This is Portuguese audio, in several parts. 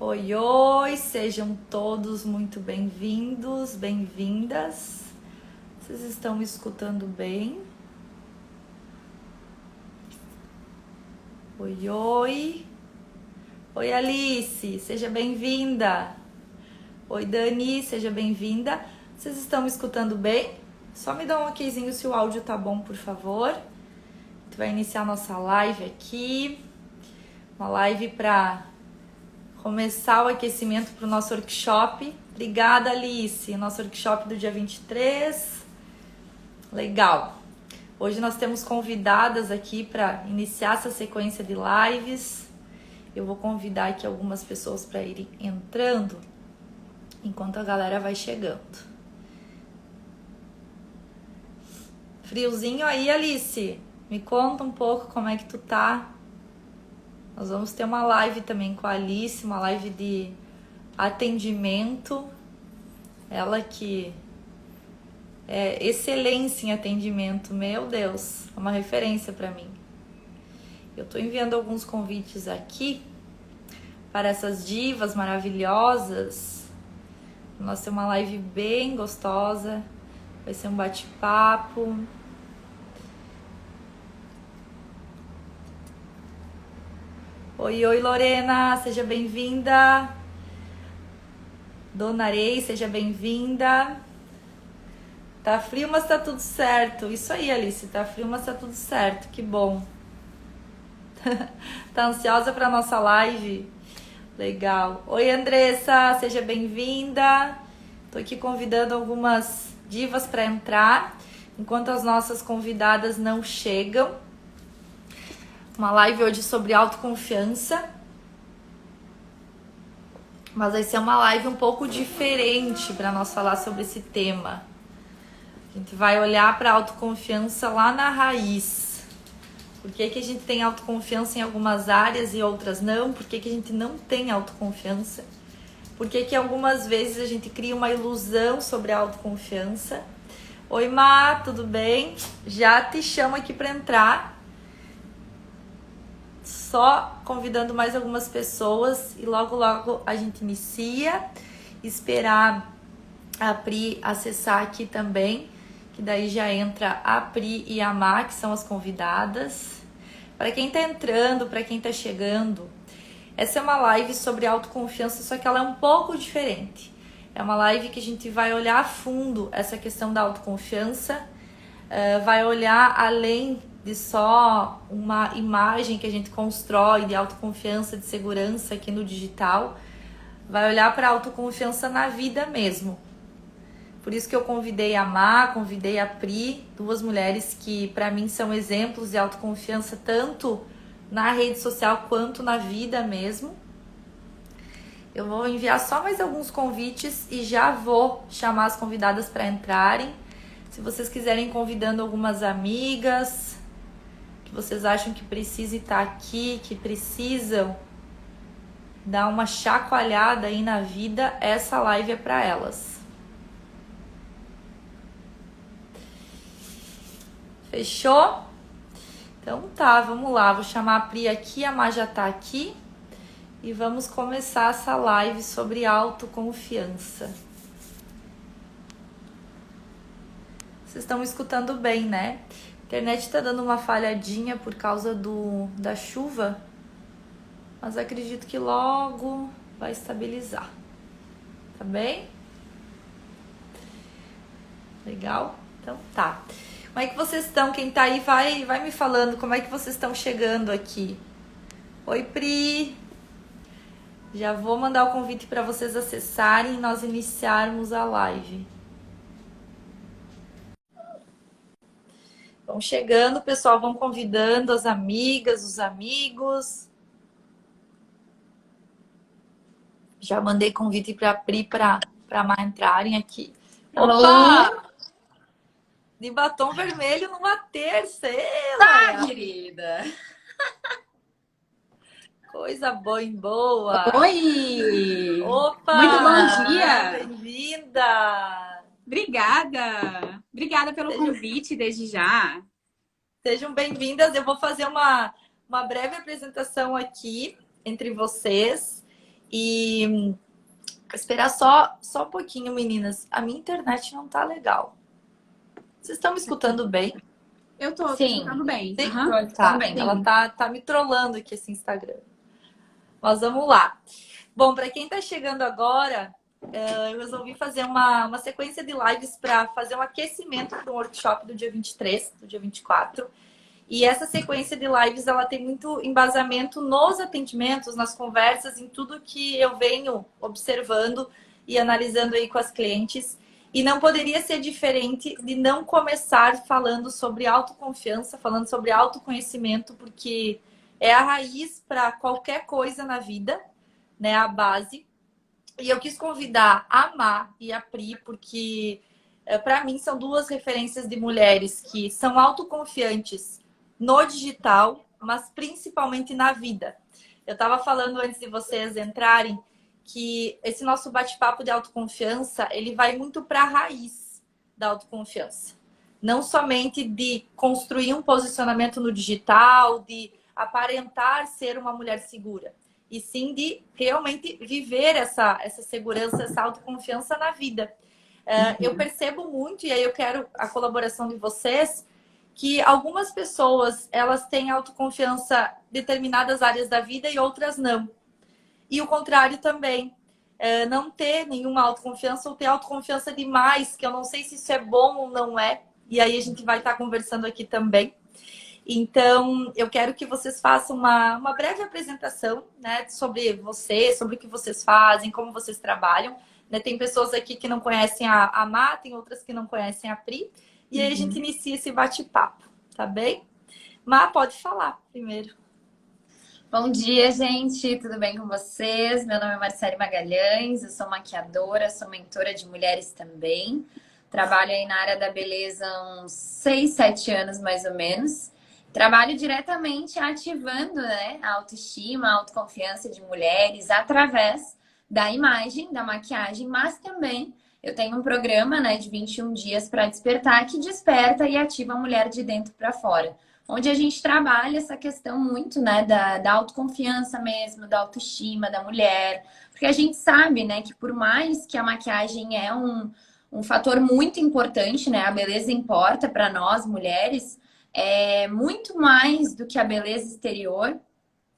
Oi, oi, sejam todos muito bem-vindos, bem-vindas. Vocês estão me escutando bem? Oi, oi. Oi, Alice, seja bem-vinda. Oi, Dani, seja bem-vinda. Vocês estão me escutando bem? Só me dá um okzinho se o áudio tá bom, por favor. A gente vai iniciar nossa live aqui. Uma live para começar o aquecimento para o nosso workshop. Obrigada, Alice. Nosso workshop do dia 23. Legal. Hoje nós temos convidadas aqui para iniciar essa sequência de lives. Eu vou convidar aqui algumas pessoas para irem entrando enquanto a galera vai chegando. Friozinho aí, Alice? Me conta um pouco como é que tu tá. Nós vamos ter uma live também com a Alice, uma live de atendimento. Ela que é excelência em atendimento, meu Deus, é uma referência para mim. Eu tô enviando alguns convites aqui para essas divas maravilhosas. Nós temos uma live bem gostosa, vai ser um bate-papo. Oi, oi, Lorena, seja bem-vinda. Dona Arei, seja bem-vinda. Tá frio, mas tá tudo certo. Isso aí, Alice, tá frio, mas tá tudo certo. Que bom. Tá ansiosa pra nossa live? Legal. Oi, Andressa, seja bem-vinda. Tô aqui convidando algumas divas para entrar, enquanto as nossas convidadas não chegam. Uma live hoje sobre autoconfiança. Mas vai ser uma live um pouco diferente para nós falar sobre esse tema. A gente vai olhar para a autoconfiança lá na raiz. Por que a gente tem autoconfiança em algumas áreas e outras não? Por que a gente não tem autoconfiança? Por que algumas vezes a gente cria uma ilusão sobre a autoconfiança? Oi, Má, tudo bem? Já te chamo aqui para entrar. Só convidando mais algumas pessoas e logo logo a gente inicia. Esperar a Pri acessar aqui também, que daí já entra a Pri e a Má, que são as convidadas. Para quem tá entrando, para quem tá chegando, essa é uma live sobre autoconfiança, só que ela é um pouco diferente. É uma live que a gente vai olhar a fundo essa questão da autoconfiança, vai olhar além de só uma imagem que a gente constrói de autoconfiança, de segurança aqui no digital, vai olhar para a autoconfiança na vida mesmo. Por isso que eu convidei a Má, convidei a Pri, duas mulheres que para mim são exemplos de autoconfiança tanto na rede social quanto na vida mesmo. Eu vou enviar só mais alguns convites e já vou chamar as convidadas para entrarem. Se vocês quiserem convidando algumas amigas que vocês acham que precisam estar aqui, que precisam dar uma chacoalhada aí na vida, essa live é para elas. Fechou? Então tá, vamos lá. Vou chamar a Pri aqui, a Má já tá aqui. E vamos começar essa live sobre autoconfiança. Vocês estão me escutando bem, né? A internet tá dando uma falhadinha por causa da chuva. Mas acredito que logo vai estabilizar. Tá bem? Legal? Então tá. Como é que vocês estão? Quem tá aí vai me falando como é que vocês estão chegando aqui. Oi, Pri. Já vou mandar o convite para vocês acessarem e nós iniciarmos a live. Vão chegando, pessoal, vão convidando as amigas, os amigos. Já mandei convite para a Pri para entrarem aqui. Opa! De batom vermelho numa terça. Tá, querida. Coisa boa em boa. Oi! Opa! Muito bom dia! Bem-vinda! Obrigada! Obrigada pelo convite desde já. Sejam bem-vindas. Eu vou fazer uma breve apresentação aqui entre vocês. E esperar só um pouquinho, meninas. A minha internet não tá legal. Vocês estão me escutando bem? Eu tô Sim. escutando bem. Sim? Aham. Tá. Também. Ela tá me trollando aqui esse Instagram. Mas vamos lá. Bom, para quem tá chegando agora, eu resolvi fazer uma sequência de lives para fazer um aquecimento para o workshop do dia 23, do dia 24. E essa sequência de lives, ela tem muito embasamento nos atendimentos, nas conversas, em tudo que eu venho observando e analisando aí com as clientes. E não poderia ser diferente de não começar falando sobre autoconfiança, falando sobre autoconhecimento, porque é a raiz para qualquer coisa na vida, né? A base. E eu quis convidar a Má e a Pri, porque para mim são duas referências de mulheres que são autoconfiantes no digital, mas principalmente na vida. Eu estava falando antes de vocês entrarem que esse nosso bate-papo de autoconfiança, ele vai muito para a raiz da autoconfiança. Não somente de construir um posicionamento no digital, de aparentar ser uma mulher segura, e sim de realmente viver essa segurança, essa autoconfiança na vida. Eu percebo muito, e aí eu quero a colaboração de vocês, que algumas pessoas, elas têm autoconfiança em determinadas áreas da vida e outras não. E o contrário também. Não ter nenhuma autoconfiança ou ter autoconfiança demais, que eu não sei se isso é bom ou não é. E aí a gente vai estar conversando aqui também. Então, eu quero que vocês façam uma breve apresentação, né, sobre vocês, sobre o que vocês fazem, como vocês trabalham. Né? Tem pessoas aqui que não conhecem a Má, tem outras que não conhecem a Pri. E aí a gente inicia esse bate-papo, tá bem? Má, pode falar primeiro. Bom dia, gente. Tudo bem com vocês? Meu nome é Marcele Magalhães, eu sou maquiadora, sou mentora de mulheres também. Trabalho aí na área da beleza há uns 6, 7 anos, mais ou menos. Trabalho diretamente ativando, né, a autoestima, a autoconfiança de mulheres através da imagem, da maquiagem, mas também eu tenho um programa, né, de 21 dias para despertar que desperta e ativa a mulher de dentro para fora. Onde a gente trabalha essa questão muito, né, da autoconfiança mesmo, da autoestima da mulher. Porque a gente sabe, né, que por mais que a maquiagem é um fator muito importante, né, a beleza importa para nós mulheres, é muito mais do que a beleza exterior.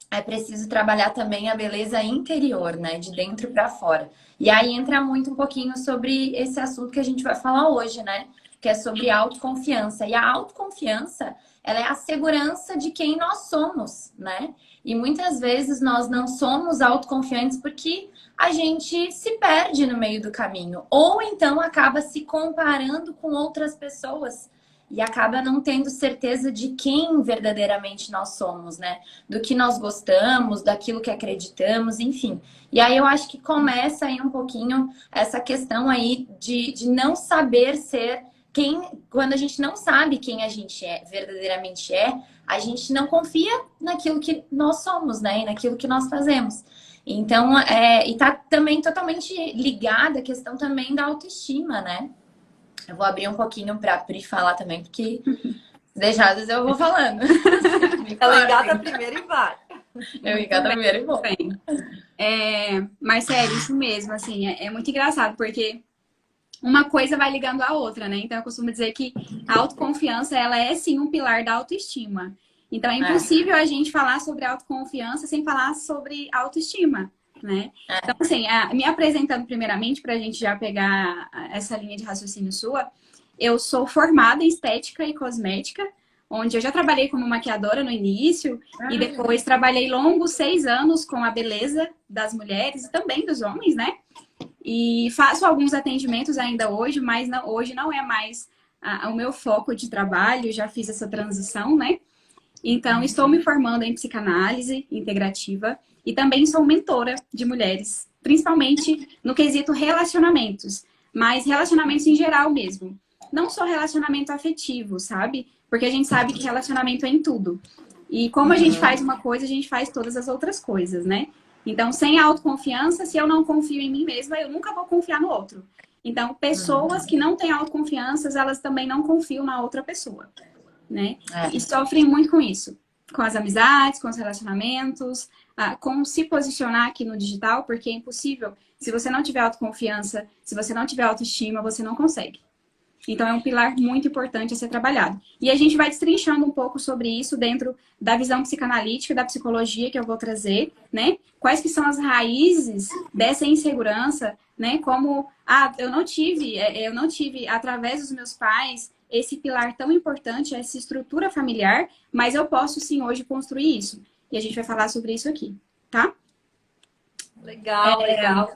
É preciso trabalhar também a beleza interior, né? De dentro para fora. E aí entra muito um pouquinho sobre esse assunto que a gente vai falar hoje, né? Que é sobre autoconfiança. E a autoconfiança, ela é a segurança de quem nós somos, né? E muitas vezes nós não somos autoconfiantes porque a gente se perde no meio do caminho. Ou então acaba se comparando com outras pessoas. E acaba não tendo certeza de quem verdadeiramente nós somos, né? Do que nós gostamos, daquilo que acreditamos, enfim. E aí eu acho que começa aí um pouquinho essa questão aí de não saber ser quem... Quando a gente não sabe quem a gente verdadeiramente a gente não confia naquilo que nós somos, né? E naquilo que nós fazemos. Então, e tá também totalmente ligada a questão também da autoestima, né? Eu vou abrir um pouquinho para a Pri falar também, porque deixadas eu vou falando. Ela engata primeiro e vai. Eu engata primeiro e vou. Marcelo, isso mesmo, assim, é muito engraçado, porque uma coisa vai ligando à outra, né? Então, eu costumo dizer que a autoconfiança, ela é, sim, um pilar da autoestima. Então, é impossível a gente falar sobre autoconfiança sem falar sobre autoestima. Né? Então, assim, me apresentando primeiramente, para a gente já pegar essa linha de raciocínio sua, eu sou formada em estética e cosmética, onde eu já trabalhei como maquiadora no início e depois trabalhei longos 6 anos com a beleza das mulheres e também dos homens, né? E faço alguns atendimentos ainda hoje, mas hoje não é mais o meu foco de trabalho, já fiz essa transição, né? Então, estou me formando em psicanálise integrativa e também sou mentora de mulheres, principalmente no quesito relacionamentos, mas relacionamentos em geral mesmo. Não só relacionamento afetivo, sabe? Porque a gente sabe que relacionamento é em tudo. E como a gente faz uma coisa, a gente faz todas as outras coisas, né? Então, sem autoconfiança, se eu não confio em mim mesma, eu nunca vou confiar no outro. Então, pessoas que não têm autoconfiança, elas também não confiam na outra pessoa, né? E sofrem muito com isso. Com as amizades, com os relacionamentos, como se posicionar aqui no digital, porque é impossível. Se você não tiver autoconfiança, se você não tiver autoestima, você não consegue. Então, é um pilar muito importante a ser trabalhado. E a gente vai destrinchando um pouco sobre isso dentro da visão psicanalítica, da psicologia que eu vou trazer, né? Quais que são as raízes dessa insegurança, né? Como, eu não tive, através dos meus pais, esse pilar tão importante, essa estrutura familiar, mas eu posso, sim, hoje construir isso. E a gente vai falar sobre isso aqui, tá? Legal, legal.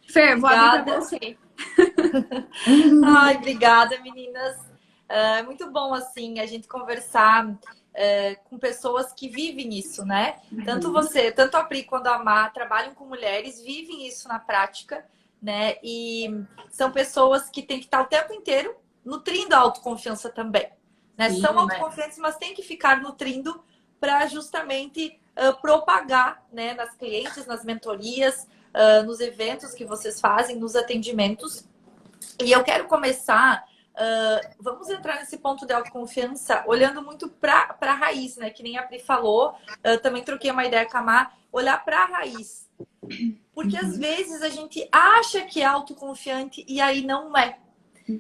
Fer, vou abrir Obrigada. para você. Ai, obrigada, meninas. É muito bom, assim, a gente conversar com pessoas que vivem isso, né? Tanto a Pri quanto a Má trabalham com mulheres, vivem isso na prática, né? E são pessoas que têm que estar o tempo inteiro nutrindo a autoconfiança também, né? Sim, São autoconfiantes, mas têm que ficar nutrindo para justamente propagar, né, nas clientes, nas mentorias, nos eventos que vocês fazem, nos atendimentos. E eu quero começar, vamos entrar nesse ponto de autoconfiança, olhando muito para a raiz, né? Que nem a Pri falou, também troquei uma ideia com a Má, olhar para a raiz. Porque às vezes a gente acha que é autoconfiante e aí não é,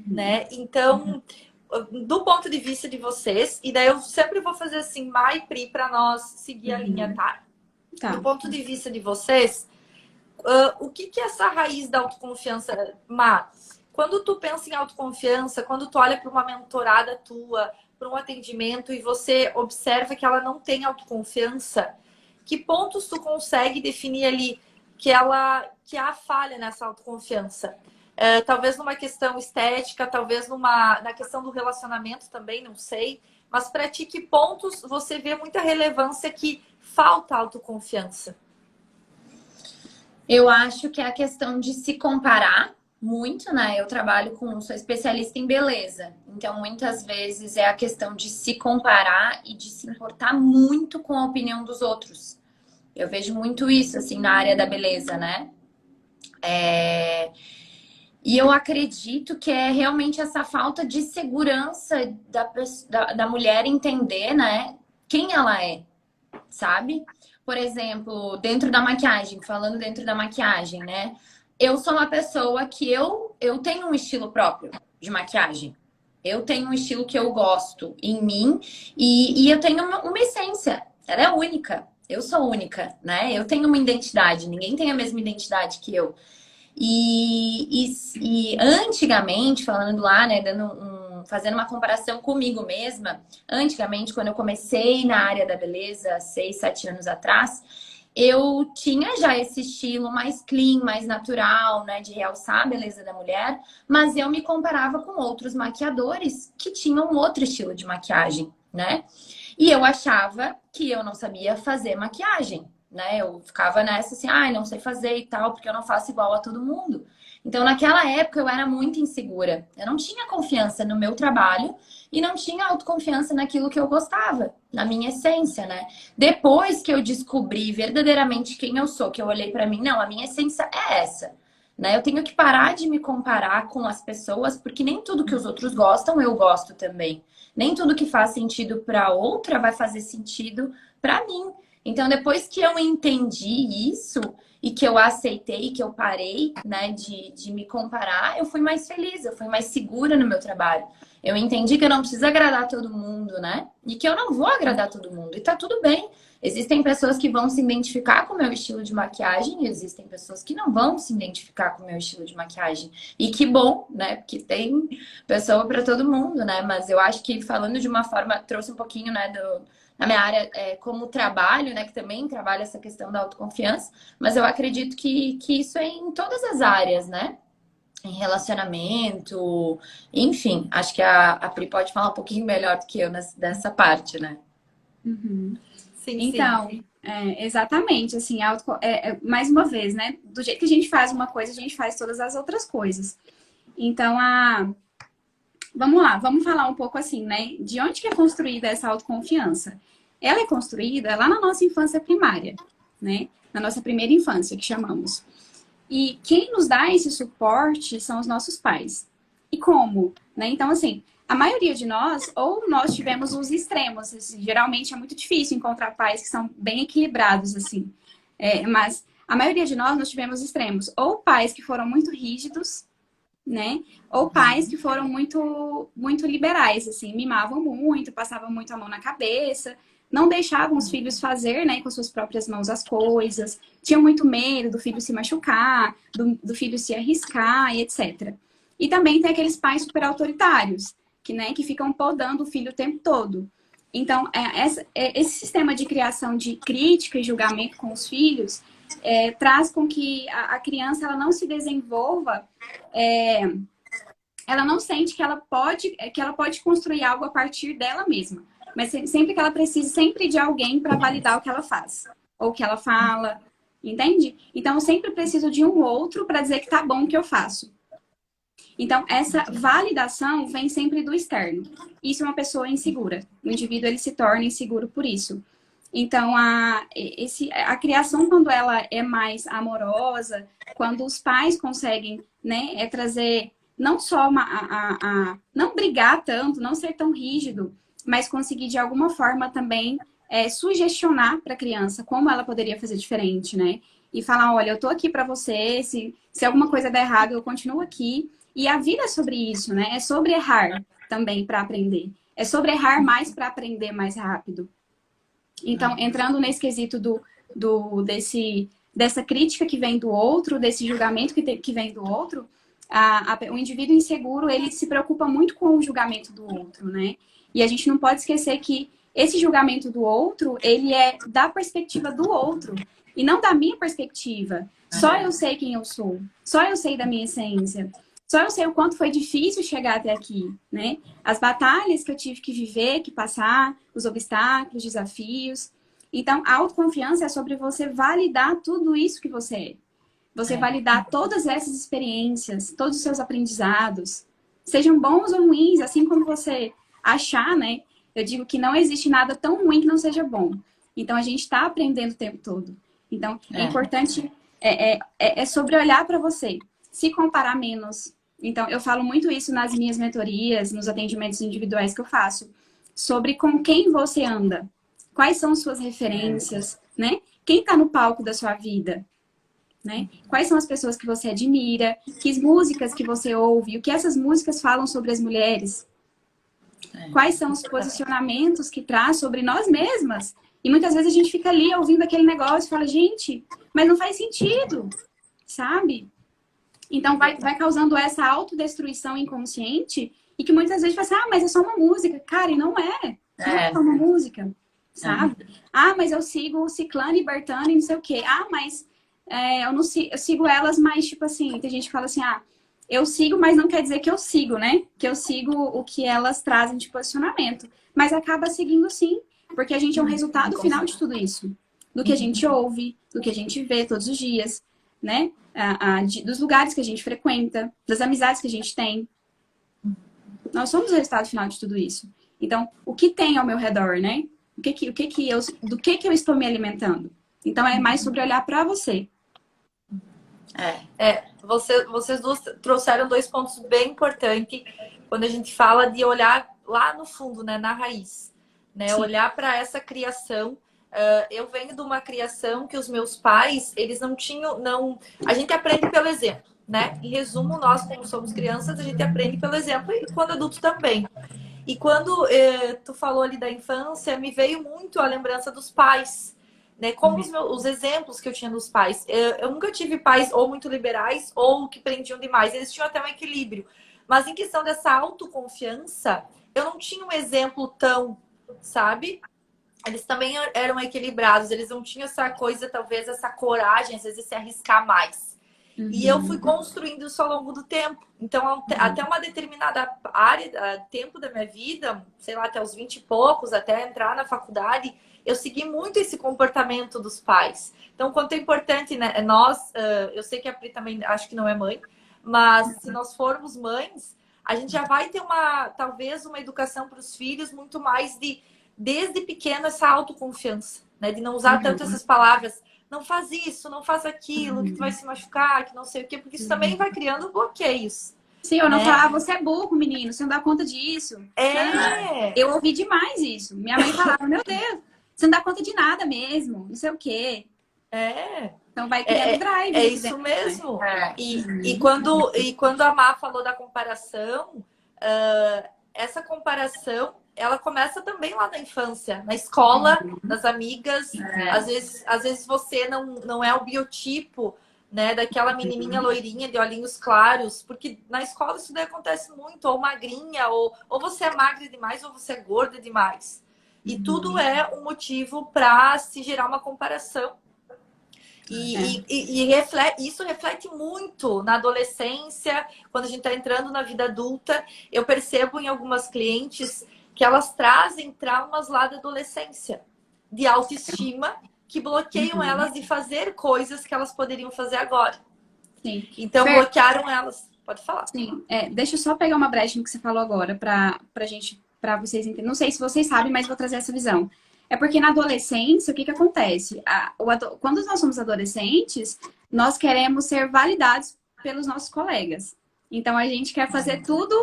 né? Então, do ponto de vista de vocês, e daí eu sempre vou fazer assim, Má e Pri, para nós seguir a linha, tá? Tá. Do ponto de vista de vocês, o que é essa raiz da autoconfiança, Má? Quando tu pensa em autoconfiança, quando tu olha para uma mentorada tua, para um atendimento e você observa que ela não tem autoconfiança, que pontos tu consegue definir ali que há falha nessa autoconfiança? Talvez numa questão estética, talvez na questão do relacionamento também, não sei. Mas para ti, que pontos você vê muita relevância que falta autoconfiança? Eu acho que é a questão de se comparar muito, né? Eu sou especialista em beleza. Então, muitas vezes é a questão de se comparar e de se importar muito com a opinião dos outros. Eu vejo muito isso, assim, na área da beleza, né? E eu acredito que é realmente essa falta de segurança da mulher entender, né? Quem ela é, sabe? Por exemplo, dentro da maquiagem, falando dentro da maquiagem, né? Eu sou uma pessoa que eu tenho um estilo próprio de maquiagem. Eu tenho um estilo que eu gosto em mim e eu tenho uma essência. Ela é única. Eu sou única, né? Eu tenho uma identidade. Ninguém tem a mesma identidade que eu. E antigamente, falando lá, né, fazendo uma comparação comigo mesma, antigamente, quando eu comecei na área da beleza, 6, 7 anos atrás, eu tinha já esse estilo mais clean, mais natural, né, de realçar a beleza da mulher, mas eu me comparava com outros maquiadores que tinham outro estilo de maquiagem, né? E eu achava que eu não sabia fazer maquiagem, né? Eu ficava nessa assim, não sei fazer e tal, porque eu não faço igual a todo mundo. Então, naquela época, eu era muito insegura. Eu não tinha confiança no meu trabalho e não tinha autoconfiança naquilo que eu gostava, na minha essência, né? Depois que eu descobri verdadeiramente quem eu sou, que eu olhei pra mim, não, a minha essência é essa, né? Eu tenho que parar de me comparar com as pessoas, porque nem tudo que os outros gostam, eu gosto também. Nem tudo que faz sentido pra outra vai fazer sentido pra mim. Então, depois que eu entendi isso e que eu aceitei, que eu parei, né, de me comparar, eu fui mais feliz, eu fui mais segura no meu trabalho. Eu entendi que eu não preciso agradar todo mundo, né? E que eu não vou agradar todo mundo. E tá tudo bem. Existem pessoas que vão se identificar com o meu estilo de maquiagem e existem pessoas que não vão se identificar com o meu estilo de maquiagem. E que bom, né? Porque tem pessoa para todo mundo, né? Mas eu acho que falando de uma forma, trouxe um pouquinho, né, na minha área como trabalho, né? Que também trabalha essa questão da autoconfiança. Mas eu acredito que isso é em todas as áreas, né? Em relacionamento, enfim. Acho que a Pri pode falar um pouquinho melhor do que eu dessa parte, né? Uhum. Sim, então, sim. Exatamente, assim, mais uma vez, né? Do jeito que a gente faz uma coisa, a gente faz todas as outras coisas. Então, vamos lá, vamos falar um pouco assim, né? De onde que é construída essa autoconfiança? Ela é construída lá na nossa infância primária, né? Na nossa primeira infância, que chamamos. E quem nos dá esse suporte são os nossos pais. E como? Né? Então, assim, a maioria de nós, ou nós tivemos os extremos, assim, geralmente é muito difícil encontrar pais que são bem equilibrados, assim. Mas a maioria de nós tivemos extremos. Ou pais que foram muito rígidos, né? Ou pais que foram muito, muito liberais, assim, mimavam muito, passavam muito a mão na cabeça, não deixavam os filhos fazer, né, com suas próprias mãos as coisas, tinham muito medo do filho se machucar, do filho se arriscar e etc. E também tem aqueles pais super autoritários, que ficam podando o filho o tempo todo. Então, esse sistema de criação de crítica e julgamento com os filhos traz com que a criança ela não se desenvolva, ela não sente que ela pode construir algo a partir dela mesma. Mas sempre que ela precisa sempre de alguém para validar o que ela faz. Ou o que ela fala, entende? Então, eu sempre preciso de um outro para dizer que tá bom o que eu faço. Então, essa validação vem sempre do externo. Isso é uma pessoa insegura. O indivíduo, ele se torna inseguro por isso. Então, a criação, quando ela é mais amorosa, quando os pais conseguem, né, trazer não só não brigar tanto, não ser tão rígido, mas conseguir, de alguma forma, também sugestionar para a criança como ela poderia fazer diferente, né? E falar, olha, eu tô aqui para você, se alguma coisa der errado, eu continuo aqui. E a vida é sobre isso, né? É sobre errar também para aprender. É sobre errar mais para aprender mais rápido. Então, entrando nesse quesito dessa crítica que vem do outro, desse julgamento que vem do outro, o indivíduo inseguro, ele se preocupa muito com o julgamento do outro, né? E a gente não pode esquecer que esse julgamento do outro, ele é da perspectiva do outro e não da minha perspectiva. Só eu sei quem eu sou, só eu sei da minha essência. Só eu sei o quanto foi difícil chegar até aqui, né? As batalhas que eu tive que viver, que passar, os obstáculos, desafios. Então, a autoconfiança é sobre você validar tudo isso que você é. Você validar todas essas experiências, todos os seus aprendizados, sejam bons ou ruins, assim como você achar, né? Eu digo que não existe nada tão ruim que não seja bom. Então, a gente está aprendendo o tempo todo. Então, é importante, é sobre olhar para você, se comparar menos. Então, eu falo muito isso nas minhas mentorias, nos atendimentos individuais que eu faço, sobre com quem você anda, quais são suas referências, né? Quem está no palco da sua vida, né? Quais são as pessoas que você admira, que músicas que você ouve, o que essas músicas falam sobre as mulheres, quais são os posicionamentos que traz sobre nós mesmas. E muitas vezes a gente fica ali ouvindo aquele negócio e fala, gente, mas não faz sentido, sabe? Então, vai causando essa autodestruição inconsciente e que muitas vezes fala assim, mas é só uma música. Cara, e não é. Não é só uma música, sabe? Mas eu sigo Ciclane e Bertane e não sei o quê. Mas eu sigo elas, mas tipo assim, tem gente que fala assim, eu sigo, mas não quer dizer que eu sigo, né? Que eu sigo o que elas trazem de posicionamento. Mas acaba seguindo sim, porque a gente é um resultado final de tudo isso. Do que a gente ouve, do que a gente vê todos os dias, né? Dos lugares que a gente frequenta, das amizades que a gente tem. Nós somos o resultado final de tudo isso. Então, o que tem ao meu redor, né? Do que eu estou me alimentando? Então, é mais sobre olhar para você. Vocês duas trouxeram dois pontos bem importantes quando a gente fala de olhar lá no fundo, né? Na raiz. Né? Sim. Olhar para essa criação. Eu venho de uma criação que os meus pais, eles não tinham... A gente aprende pelo exemplo, né? Em resumo, nós, como somos crianças, a gente aprende pelo exemplo e quando adulto também. E quando tu falou ali da infância, me veio muito a lembrança dos pais, né? Como os exemplos que eu tinha dos pais. Eu nunca tive pais ou muito liberais ou que prendiam demais. Eles tinham até um equilíbrio. Mas em questão dessa autoconfiança, eu não tinha um exemplo tão, sabe? Eles também eram equilibrados, eles não tinham essa coisa, talvez, essa coragem, às vezes, de se arriscar mais. E eu fui construindo isso ao longo do tempo. Então, até uma determinada área, tempo da minha vida, sei lá, até os 20 e poucos, até entrar na faculdade, eu segui muito esse comportamento dos pais. Então, quanto é importante, né? Eu sei que a Pri também, acho que não é mãe, mas se nós formos mães, a gente já vai ter talvez uma educação para os filhos muito mais desde pequeno, essa autoconfiança, né? De não usar tanto essas palavras, não faz isso, não faz aquilo, que tu vai se machucar, que não sei o quê, porque isso também vai criando bloqueios, Sim, eu não né? falava, você é burro, menino, você não dá conta disso. É, Eu ouvi demais isso. Minha mãe falava, meu Deus, você não dá conta de nada mesmo, não sei o quê. é. Então vai criando É, é drives aqui isso dentro, né? mesmo. É. E quando a Má falou da comparação, essa comparação, ela começa também lá na infância, na escola, nas amigas. Às vezes você não é o biotipo, né, daquela menininha loirinha de olhinhos claros, porque na escola isso daí acontece muito, ou magrinha, ou você é magra demais, ou você é gorda demais. E tudo é um motivo para se gerar uma comparação. Isso reflete muito na adolescência, quando a gente está entrando na vida adulta. Eu percebo em algumas clientes que elas trazem traumas lá da adolescência, de autoestima, que bloqueiam elas de fazer coisas que elas poderiam fazer agora. Sim. Então, Fer, bloquearam elas. Pode falar. sim. Deixa eu só pegar uma brecha no que você falou agora pra gente, pra vocês entenderem. Não sei se vocês sabem, mas vou trazer essa visão. É porque na adolescência, o que que acontece? Quando nós somos adolescentes, nós queremos ser validados pelos nossos colegas. Então a gente quer fazer tudo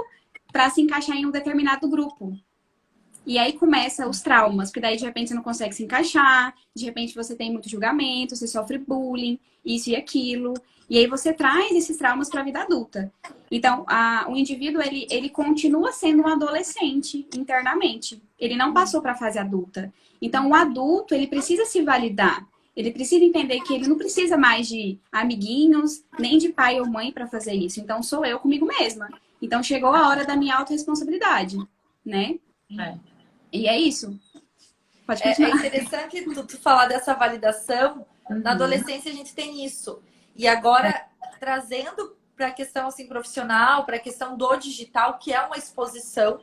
para se encaixar em um determinado grupo. E aí começa os traumas, porque daí de repente você não consegue se encaixar, de repente você tem muito julgamento, você sofre bullying, isso e aquilo. E aí você traz esses traumas para a vida adulta. Então, o indivíduo, ele continua sendo um adolescente internamente. Ele não passou para a fase adulta. Então, o adulto, ele precisa se validar. Ele precisa entender que ele não precisa mais de amiguinhos, nem de pai ou mãe para fazer isso. Então, sou eu comigo mesma. Então, chegou a hora da minha autorresponsabilidade, né? É. E é isso. Pode É continuar. interessante tu falar dessa validação. Na adolescência a gente tem isso. E agora, trazendo para a questão assim, profissional, para a questão do digital, que é uma exposição,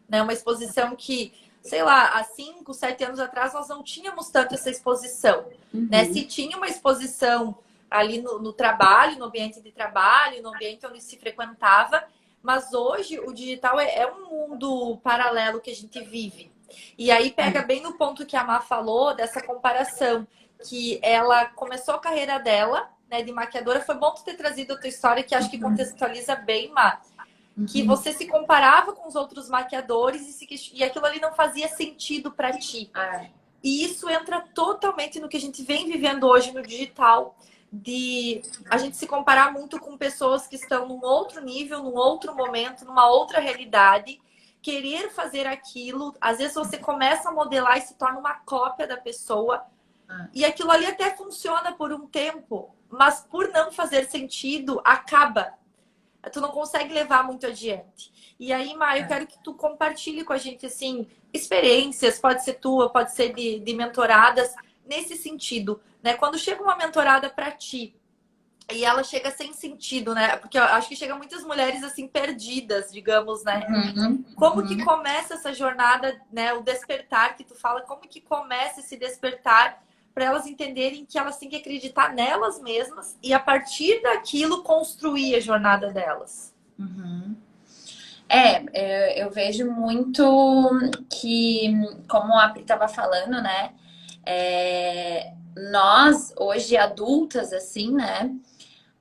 né? Uma exposição que, sei lá, há 5, 7 anos atrás nós não tínhamos tanto essa exposição. Né? Se tinha uma exposição ali no trabalho, no ambiente de trabalho, no ambiente onde se frequentava, mas hoje o digital é um mundo paralelo que a gente vive. E aí pega bem no ponto que a Má falou, dessa comparação, que ela começou a carreira dela, né, de maquiadora. Foi bom tu ter trazido a tua história, que acho que contextualiza bem, Má. Que você se comparava com os outros maquiadores e aquilo ali não fazia sentido para ti. E isso entra totalmente no que a gente vem vivendo hoje no digital, de a gente se comparar muito com pessoas que estão num outro nível, num outro momento, numa outra realidade, querer fazer aquilo. Às vezes você começa a modelar e se torna uma cópia da pessoa. E aquilo ali até funciona por um tempo, mas por não fazer sentido, acaba. Tu não consegue levar muito adiante. E aí, Má, eu quero que tu compartilhe com a gente, assim, experiências, pode ser tua, pode ser de mentoradas, nesse sentido, né? Quando chega uma mentorada para ti, e ela chega sem sentido, né? Porque eu acho que chega muitas mulheres, assim, perdidas, digamos, né? Como que começa essa jornada, né? O despertar que tu fala, como que começa esse despertar para elas entenderem que elas têm que acreditar nelas mesmas e a partir daquilo construir a jornada delas. Eu vejo muito que, como a Pri estava falando, né? Nós, hoje adultas, assim, né?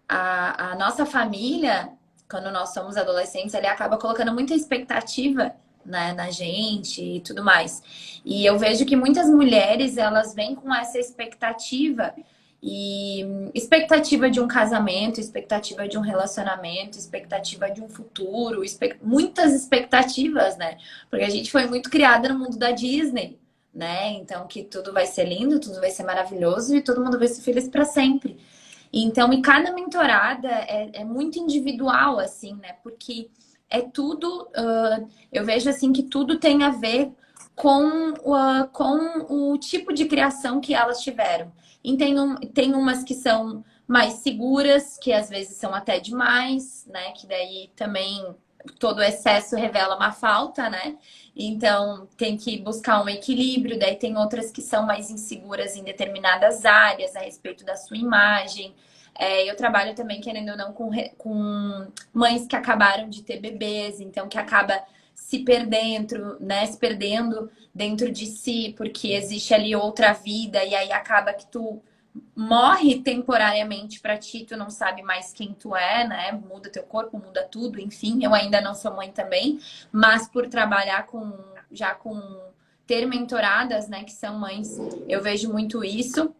A nossa família, quando nós somos adolescentes, ele acaba colocando muita expectativa, né, na gente e tudo mais. E eu vejo que muitas mulheres, elas vêm com essa expectativa. E expectativa de um casamento, expectativa de um relacionamento, expectativa de um futuro, muitas expectativas, né? Porque a gente foi muito criada no mundo da Disney, né? Então, que tudo vai ser lindo, tudo vai ser maravilhoso e todo mundo vai ser feliz para sempre. Então, e cada mentorada é muito individual, assim, né? Porque é tudo... eu vejo, assim, que tudo tem a ver com o tipo de criação que elas tiveram. E tem umas que são mais seguras, que às vezes são até demais, né? Que daí também todo excesso revela uma falta, né? Então tem que buscar um equilíbrio. Daí tem outras que são mais inseguras em determinadas áreas a respeito da sua imagem. Eu trabalho também, querendo ou não, com mães que acabaram de ter bebês, então que acaba se perdendo, né? Se perdendo dentro de si, porque existe ali outra vida, e aí acaba que tu morre temporariamente pra ti, tu não sabe mais quem tu é, né? Muda teu corpo, muda tudo, enfim. Eu ainda não sou mãe também, mas por trabalhar com ter mentoradas, né, que são mães, eu vejo muito isso.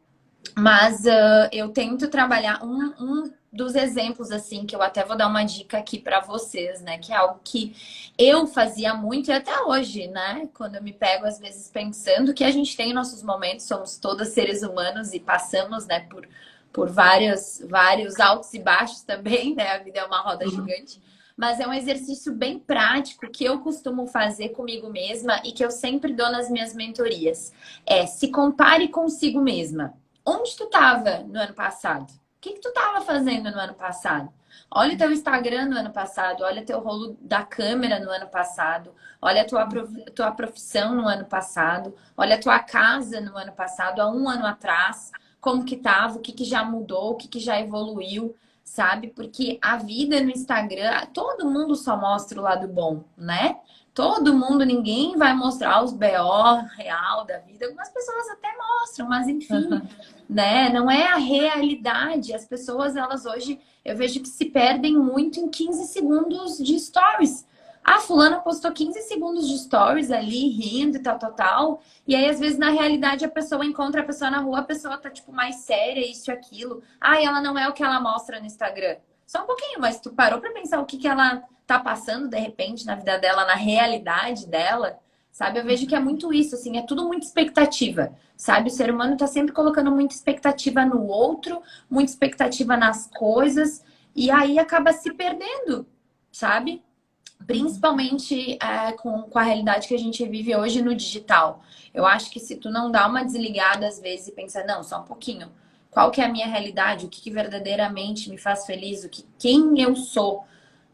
Mas eu tento trabalhar um dos exemplos, assim, que eu até vou dar uma dica aqui para vocês, né? Que é algo que eu fazia muito e até hoje, né? Quando eu me pego, às vezes, pensando que a gente tem nossos momentos, somos todos seres humanos e passamos, né, por vários altos e baixos também, né? A vida é uma roda gigante. Mas é um exercício bem prático que eu costumo fazer comigo mesma e que eu sempre dou nas minhas mentorias. É, se compare consigo mesma. Onde tu estava no ano passado? O que tu estava fazendo no ano passado? Olha o teu Instagram no ano passado, olha teu rolo da câmera no ano passado, olha a tua profissão no ano passado, olha a tua casa no ano passado, há um ano atrás, como que tava, o que já mudou, o que já evoluiu, sabe? Porque a vida no Instagram, todo mundo só mostra o lado bom, né? Todo mundo, ninguém vai mostrar os BO real da vida. Algumas pessoas até mostram, mas enfim, né? Não é a realidade. As pessoas, elas hoje, eu vejo que se perdem muito em 15 segundos de stories. Ah, fulana postou 15 segundos de stories ali, rindo e tal, tal, tal. E aí, às vezes, na realidade, a pessoa encontra a pessoa na rua, a pessoa tá, tipo, mais séria, isso e aquilo. Ah, e ela não é o que ela mostra no Instagram. Só um pouquinho, mas tu parou pra pensar o que ela tá passando, de repente, na vida dela, na realidade dela, sabe? Eu vejo que é muito isso, assim, é tudo muito expectativa, sabe? O ser humano tá sempre colocando muita expectativa no outro, muita expectativa nas coisas, e aí acaba se perdendo, sabe? Principalmente com a realidade que a gente vive hoje no digital. Eu acho que se tu não dá uma desligada às vezes e pensa, não, só um pouquinho, qual que é a minha realidade? O que verdadeiramente me faz feliz? Quem eu sou,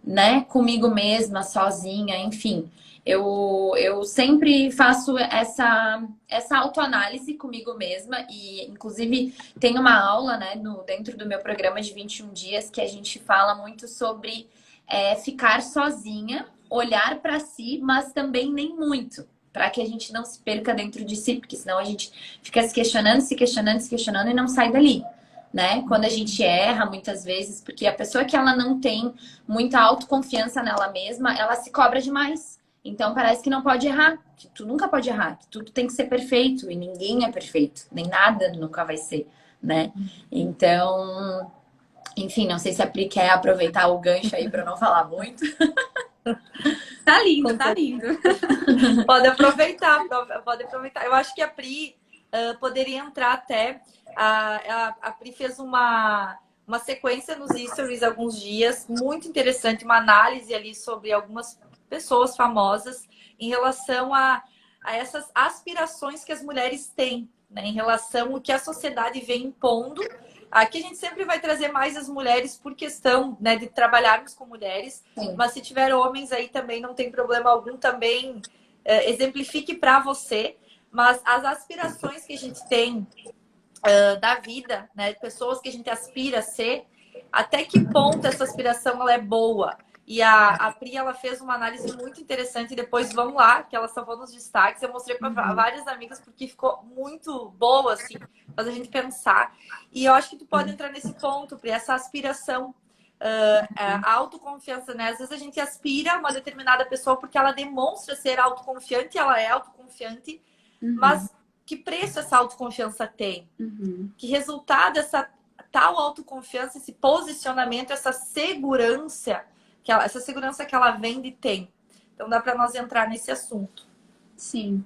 né? Comigo mesma, sozinha, enfim. Eu sempre faço essa autoanálise comigo mesma e, inclusive, tem uma aula, né, dentro do meu programa de 21 dias que a gente fala muito sobre ficar sozinha, olhar para si, mas também nem muito, para que a gente não se perca dentro de si, porque senão a gente fica se questionando, se questionando, se questionando e não sai dali. Né? Quando a gente erra muitas vezes, porque a pessoa que ela não tem muita autoconfiança nela mesma, ela se cobra demais. Então parece que não pode errar, que tu nunca pode errar, que tudo tem que ser perfeito e ninguém é perfeito, nem nada nunca vai ser, né? Então, enfim, não sei se quer aproveitar o gancho aí para não falar muito. Tá lindo, tá lindo. Pode aproveitar, pode aproveitar. Eu acho que a Pri poderia entrar até. A Pri fez uma sequência nos stories alguns dias, muito interessante, uma análise ali sobre algumas pessoas famosas em relação a essas aspirações que as mulheres têm, né? Em relação ao que a sociedade vem impondo. Aqui a gente sempre vai trazer mais as mulheres por questão, né, de trabalharmos com mulheres. Sim. Mas se tiver homens aí também não tem problema algum, também exemplifique para você. Mas as aspirações que a gente tem da vida, né, de pessoas que a gente aspira a ser, até que ponto essa aspiração ela é boa? E a Pri, ela fez uma análise muito interessante. Depois vão lá, que ela salvou nos destaques. Eu mostrei para várias amigas porque ficou muito boa, assim, faz a gente pensar. E eu acho que tu pode entrar nesse ponto, Pri, essa aspiração, a autoconfiança, né? Às vezes a gente aspira a uma determinada pessoa porque ela demonstra ser autoconfiante, ela é autoconfiante, mas que preço essa autoconfiança tem? Que resultado essa tal autoconfiança, esse posicionamento, essa segurança que ela vende e tem. Então dá para nós entrar nesse assunto. Sim.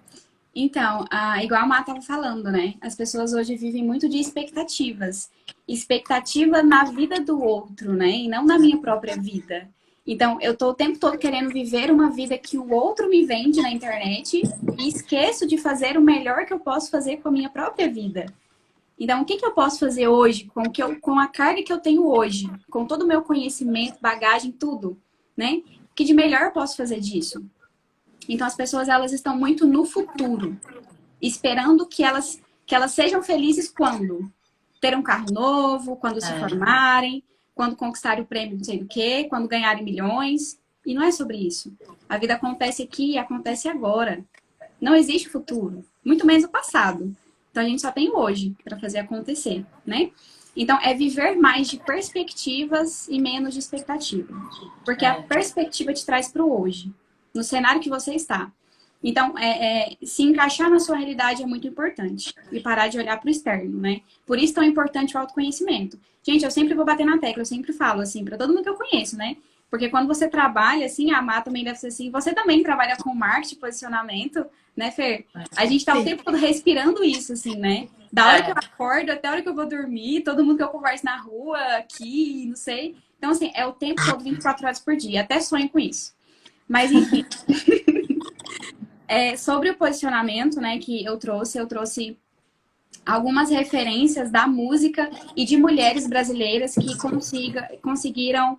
Então, igual a Má estava falando, né? As pessoas hoje vivem muito de expectativas. Expectativa na vida do outro, né? E não na minha própria vida. Então, eu tô o tempo todo querendo viver uma vida que o outro me vende na internet e esqueço de fazer o melhor que eu posso fazer com a minha própria vida. Então, o que eu posso fazer hoje com a carga que eu tenho hoje, com todo o meu conhecimento, bagagem, tudo, né? O que de melhor eu posso fazer disso? Então, as pessoas, elas estão muito no futuro, esperando que elas sejam felizes quando? Ter um carro novo, quando se formarem, quando conquistarem o prêmio não sei do quê, quando ganharem milhões. E não é sobre isso. A vida acontece aqui e acontece agora. Não existe futuro, muito menos o passado. Então a gente só tem o hoje para fazer acontecer, né? Então é viver mais de perspectivas e menos de expectativa. Porque a perspectiva te traz para o hoje, no cenário que você está. Então, se encaixar na sua realidade é muito importante. E parar de olhar para o externo, né? Por isso é tão importante o autoconhecimento. Gente, eu sempre vou bater na tecla, eu sempre falo assim, para todo mundo que eu conheço, né? Porque quando você trabalha, assim, a Má também deve ser assim, você também trabalha com marketing, posicionamento, né, Fer? A gente tá o tempo todo respirando isso, assim, né? Da hora que eu acordo até a hora que eu vou dormir, todo mundo que eu converso na rua, aqui, não sei. Então, assim, é o tempo todo, 24 horas por dia. Até sonho com isso. Mas, enfim. Sobre o posicionamento, né, que eu trouxe algumas referências da música e de mulheres brasileiras que conseguiram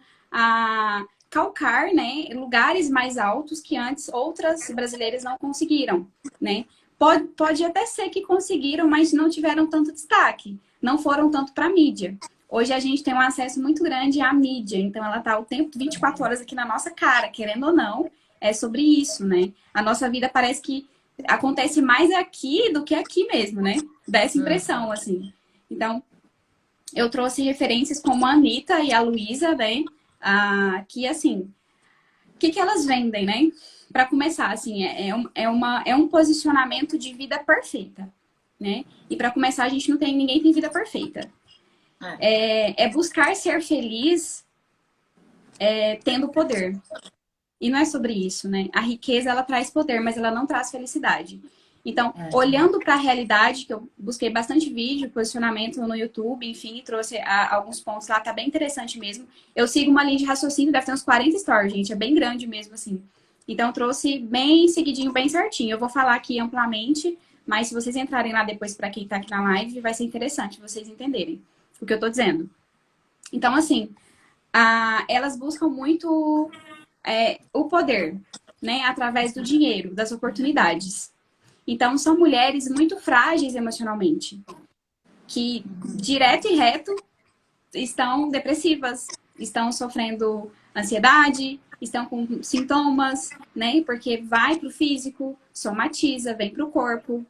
calcar, né, lugares mais altos que antes outras brasileiras não conseguiram, né? Pode até ser que conseguiram, mas não tiveram tanto destaque, não foram tanto para a mídia. Hoje a gente tem um acesso muito grande à mídia, então ela está o tempo 24 horas aqui na nossa cara, querendo ou não, é sobre isso, né? A nossa vida parece que acontece mais aqui do que aqui mesmo, né? Dá essa impressão, assim. Então, eu trouxe referências como a Anitta e a Luísa, né? Que, assim, o que elas vendem, né? Para começar, assim, é um posicionamento de vida perfeita, né? E para começar, ninguém tem vida perfeita. É buscar ser feliz tendo poder. E não é sobre isso, né? A riqueza, ela traz poder, mas ela não traz felicidade. Então, olhando para a realidade, que eu busquei bastante vídeo, posicionamento no YouTube, enfim, trouxe alguns pontos lá, tá bem interessante mesmo. Eu sigo uma linha de raciocínio, deve ter uns 40 stories, gente, é bem grande mesmo, assim. Então, trouxe bem seguidinho, bem certinho. Eu vou falar aqui amplamente, mas se vocês entrarem lá depois, para quem tá aqui na live, vai ser interessante vocês entenderem o que eu tô dizendo. Então, assim, elas buscam muito o poder, né? Através do dinheiro, das oportunidades. Então, são mulheres muito frágeis emocionalmente, que, direto e reto, estão depressivas, estão sofrendo ansiedade, estão com sintomas, né? Porque vai para o físico, somatiza, vem para o corpo.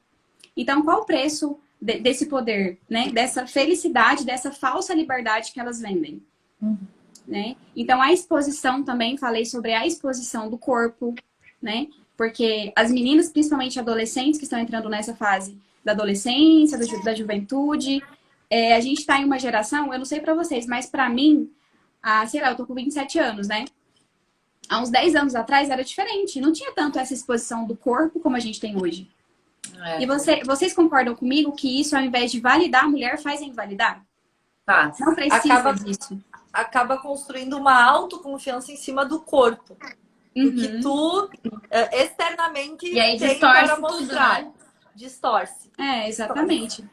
Então, qual o preço desse poder, né? Dessa felicidade, dessa falsa liberdade que elas vendem? Né? Então, a exposição também, falei sobre a exposição do corpo, né? Porque as meninas, principalmente adolescentes, que estão entrando nessa fase da adolescência, da juventude, a gente está em uma geração, eu não sei para vocês, mas para mim, sei lá, eu tô com 27 anos, né? Há uns 10 anos atrás era diferente, não tinha tanto essa exposição do corpo como a gente tem hoje. E vocês concordam comigo que isso, ao invés de validar a mulher, faz invalidar? Não precisa disso. Acaba construindo uma autoconfiança em cima do corpo. O que tu externamente e aí tem para mostrar. Tudo, né? Distorce. Exatamente.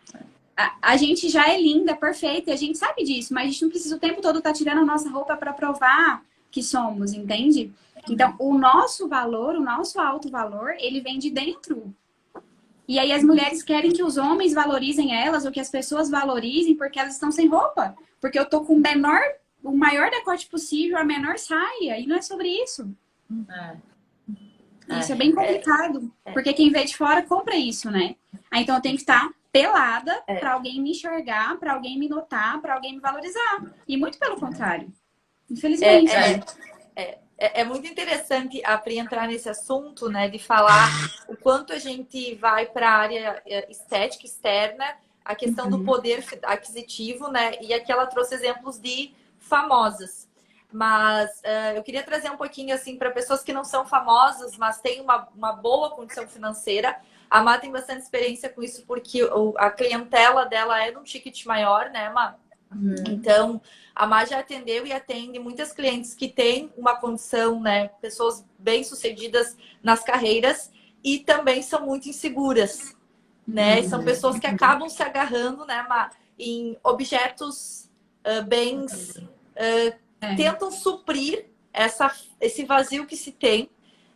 A gente já é linda, perfeita, e a gente sabe disso, mas a gente não precisa o tempo todo estar tirando a nossa roupa para provar que somos, entende? Então, o nosso valor, o nosso alto valor, ele vem de dentro. E aí as mulheres querem que os homens valorizem elas, ou que as pessoas valorizem porque elas estão sem roupa. Porque eu tô com o maior decote possível, a menor saia, e não é sobre isso. Isso é bem complicado, porque quem vê de fora compra isso, né? Então eu tenho que estar pelada para alguém me enxergar, para alguém me notar, para alguém me valorizar. E muito pelo contrário. Infelizmente. É muito interessante a Pri entrar nesse assunto, né? De falar o quanto a gente vai para a área estética externa, a questão do poder aquisitivo, né? E aqui ela trouxe exemplos de famosas. Mas eu queria trazer um pouquinho assim para pessoas que não são famosas, mas têm uma boa condição financeira. A Má tem bastante experiência com isso, porque a clientela dela é de um ticket maior, né, Má? Então, a Má já atendeu e atende muitas clientes que têm uma condição, né? Pessoas bem-sucedidas nas carreiras e também são muito inseguras, né? São pessoas que acabam se agarrando, né, Má, em objetos, bens... tentam suprir esse vazio que se tem,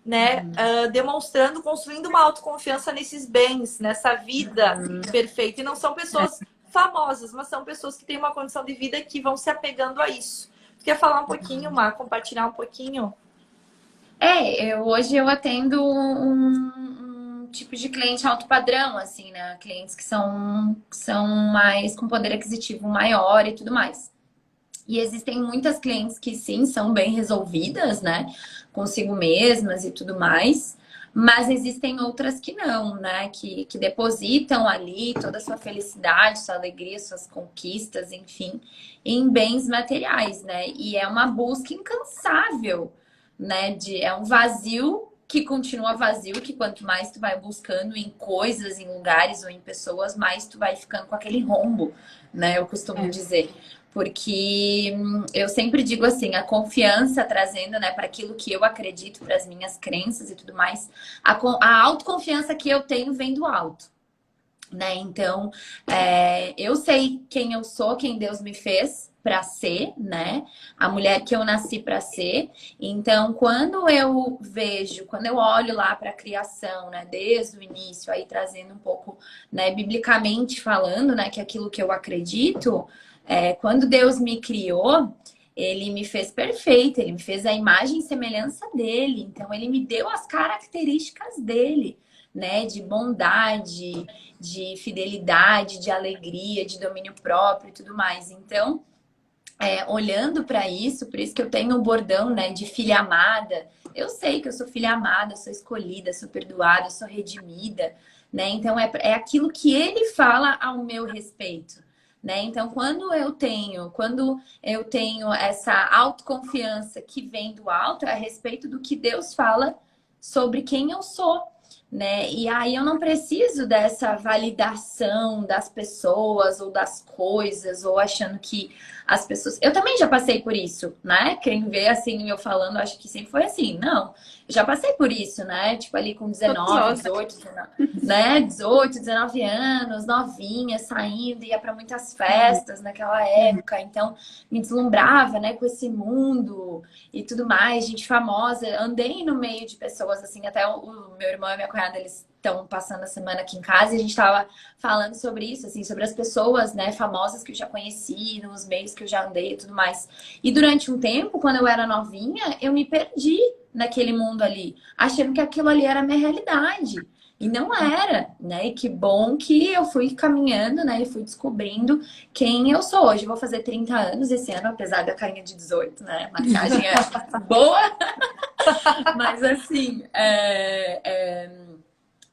né? Demonstrando, construindo uma autoconfiança nesses bens, nessa vida perfeita. E não são pessoas famosas, mas são pessoas que têm uma condição de vida que vão se apegando a isso. Tu quer falar um pouquinho, Má? Compartilhar um pouquinho? Hoje eu atendo um um tipo de cliente alto padrão, assim, né? Clientes que são mais com poder aquisitivo maior e tudo mais. E existem muitas clientes que sim, são bem resolvidas, né? Consigo mesmas e tudo mais. Mas existem outras que não, né? Que depositam ali toda a sua felicidade, sua alegria, suas conquistas, enfim, em bens materiais, né? E é uma busca incansável, né? É um vazio que continua vazio, que quanto mais tu vai buscando em coisas, em lugares ou em pessoas, mais tu vai ficando com aquele rombo, né? Eu costumo dizer. Porque eu sempre digo assim, a confiança trazendo, né, para aquilo que eu acredito, para as minhas crenças e tudo mais, a autoconfiança que eu tenho vem do alto, né? Então, eu sei quem eu sou, quem Deus me fez para ser, né? A mulher que eu nasci para ser. Então, quando eu vejo, quando eu olho lá para a criação, né, desde o início, aí trazendo um pouco, né, biblicamente falando, né, que é aquilo que eu acredito, quando Deus me criou, ele me fez perfeita, ele me fez a imagem e semelhança dele. Então, ele me deu as características dele, né? De bondade, de fidelidade, de alegria, de domínio próprio e tudo mais. Então, olhando para isso, por isso que eu tenho o bordão, né, de filha amada. Eu sei que eu sou filha amada, sou escolhida, sou perdoada, sou redimida, né? Então, é aquilo que ele fala ao meu respeito. Né? Então, quando eu tenho essa autoconfiança que vem do alto, é a respeito do que Deus fala sobre quem eu sou, né? E aí eu não preciso dessa validação das pessoas ou das coisas, ou achando que as pessoas... Eu também já passei por isso, né? Quem vê assim eu falando, acho que sempre foi assim. Não, eu já passei por isso, né? Tipo ali com 19, 18, 19, né? 18, 19 anos, novinha, saindo, ia para muitas festas naquela época. Então, me deslumbrava, né, com esse mundo e tudo mais, gente famosa. Andei no meio de pessoas assim, até o meu irmão e minha cunhada, eles estão passando a semana aqui em casa e a gente estava falando sobre isso, assim, sobre as pessoas, né, famosas que eu já conheci, nos meios que eu já andei e tudo mais. E durante um tempo, quando eu era novinha, eu me perdi naquele mundo ali, achando que aquilo ali era a minha realidade. E não era, né? E que bom que eu fui caminhando, né? E fui descobrindo quem eu sou. Hoje eu vou fazer 30 anos esse ano, apesar da carinha de 18, né? A maquiagem é boa. Mas assim,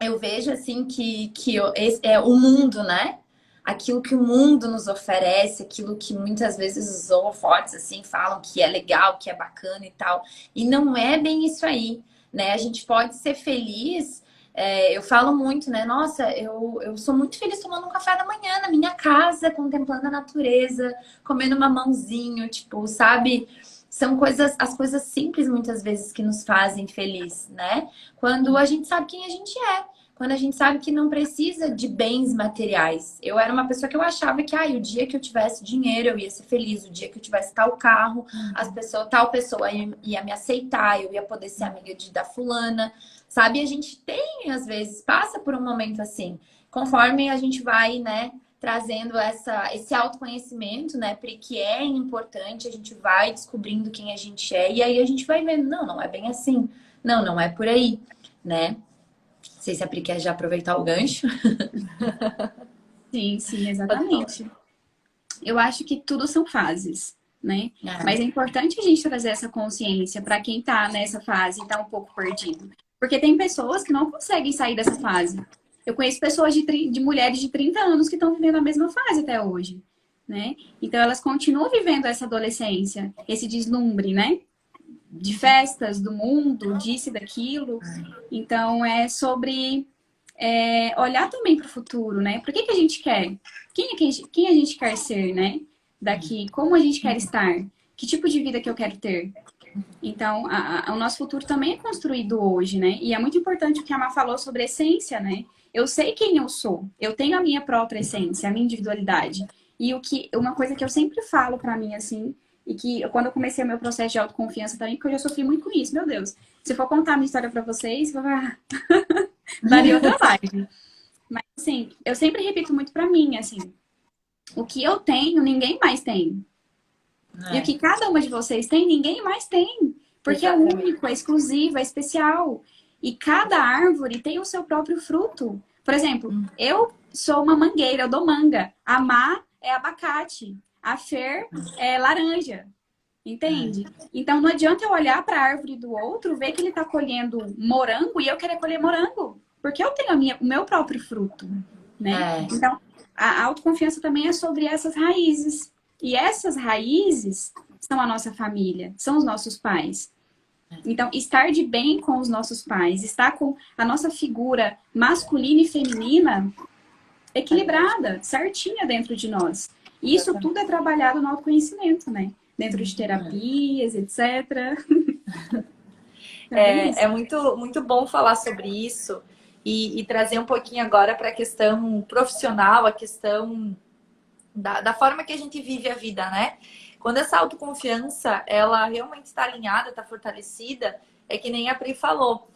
eu vejo assim que esse é o mundo, né? Aquilo que o mundo nos oferece, aquilo que muitas vezes os holofotes assim falam que é legal, que é bacana e tal. E não é bem isso aí, né? A gente pode ser feliz. Eu falo muito, né? Nossa, eu sou muito feliz tomando um café da manhã na minha casa, contemplando a natureza, comendo um mamãozinho, tipo, sabe? São as coisas simples muitas vezes que nos fazem feliz, né? Quando a gente sabe quem a gente é. Quando a gente sabe que não precisa de bens materiais. Eu era uma pessoa que eu achava que o dia que eu tivesse dinheiro eu ia ser feliz, o dia que eu tivesse tal carro, tal pessoa ia me aceitar, eu ia poder ser amiga da fulana, sabe? E a gente tem, às vezes, passa por um momento assim, conforme a gente vai, né, trazendo esse autoconhecimento, né, que é importante, a gente vai descobrindo quem a gente é, e aí a gente vai vendo, não é bem assim, não é por aí, né? Não sei se a Pri quer já aproveitar o gancho. Sim, exatamente. Eu acho que tudo são fases, né? Mas é importante a gente trazer essa consciência para quem tá nessa fase e tá um pouco perdido. Porque tem pessoas que não conseguem sair dessa fase. Eu conheço pessoas de mulheres de 30 anos que estão vivendo a mesma fase até hoje, né? Então elas continuam vivendo essa adolescência, esse deslumbre, né? De festas, do mundo, disso e daquilo. Então, é sobre olhar também para o futuro, né? Por que a gente quer? Quem a gente quer ser, né? Daqui, como a gente quer estar? Que tipo de vida que eu quero ter? Então, o nosso futuro também é construído hoje, né? E é muito importante o que a Má falou sobre essência, né? Eu sei quem eu sou. Eu tenho a minha própria essência, a minha individualidade. E uma coisa que eu sempre falo para mim, assim, e que quando eu comecei o meu processo de autoconfiança também, porque eu já sofri muito com isso, meu Deus. Se for contar a minha história pra vocês, daria outra live. Mas, assim, eu sempre repito muito pra mim, assim, o que eu tenho, ninguém mais tem. E o que cada uma de vocês tem, ninguém mais tem. Porque é único, é exclusivo, é especial. E cada árvore tem o seu próprio fruto. Por exemplo, eu sou uma mangueira, eu dou manga. A Má é abacate. A Fer é laranja. Entende? Então não adianta eu olhar para a árvore do outro, ver que ele está colhendo morango e eu querer colher morango. Porque eu tenho o meu próprio fruto, né? Então, a autoconfiança também é sobre essas raízes. E essas raízes são a nossa família, são os nossos pais. Então, estar de bem com os nossos pais, estar com a nossa figura masculina e feminina equilibrada, certinha dentro de nós. E isso tudo é trabalhado no autoconhecimento, né? Dentro de terapias, etc. É muito, muito bom falar sobre isso e trazer um pouquinho agora para a questão profissional, a questão da forma que a gente vive a vida, né? Quando essa autoconfiança, ela realmente está alinhada, está fortalecida, é que nem a Pri falou.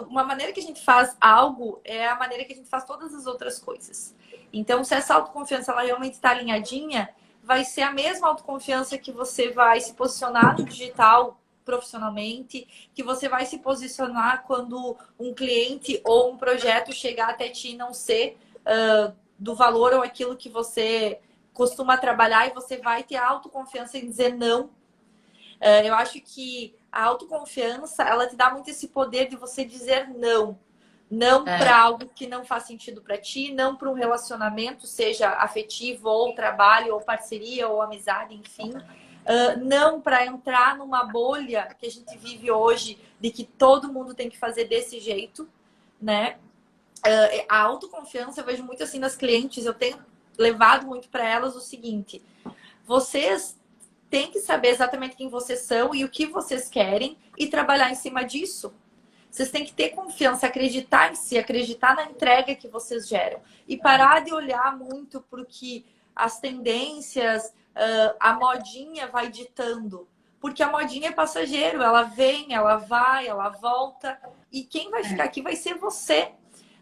Uma maneira que a gente faz algo é a maneira que a gente faz todas as outras coisas. Então, se essa autoconfiança ela realmente está alinhadinha, vai ser a mesma autoconfiança que você vai se posicionar no digital profissionalmente, que você vai se posicionar quando um cliente ou um projeto chegar até ti e não ser do valor ou aquilo que você costuma trabalhar, e você vai ter autoconfiança em dizer não. Eu acho que a autoconfiança, ela te dá muito esse poder de você dizer não. Não para algo que não faz sentido para ti, não para um relacionamento, seja afetivo, ou trabalho, ou parceria, ou amizade, enfim. Não para entrar numa bolha que a gente vive hoje, de que todo mundo tem que fazer desse jeito, né? A autoconfiança, eu vejo muito assim nas clientes, eu tenho levado muito para elas o seguinte: vocês têm que saber exatamente quem vocês são e o que vocês querem e trabalhar em cima disso. Vocês têm que ter confiança, acreditar em si, acreditar na entrega que vocês geram. E parar de olhar muito para o que as tendências, a modinha vai ditando. Porque a modinha é passageiro, ela vem, ela vai, ela volta. E quem vai ficar aqui vai ser você.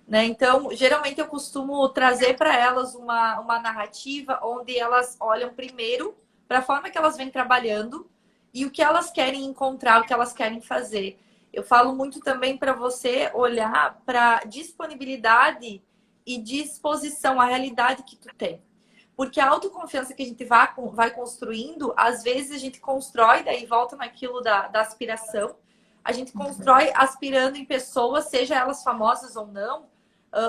Né? Então, geralmente eu costumo trazer para elas uma narrativa onde elas olham primeiro para a forma que elas vêm trabalhando e o que elas querem encontrar, o que elas querem fazer. Eu falo muito também para você olhar para disponibilidade e disposição, a realidade que tu tem. Porque a autoconfiança que a gente vai construindo, às vezes a gente constrói, daí volta naquilo da aspiração, a gente constrói aspirando em pessoas, seja elas famosas ou não,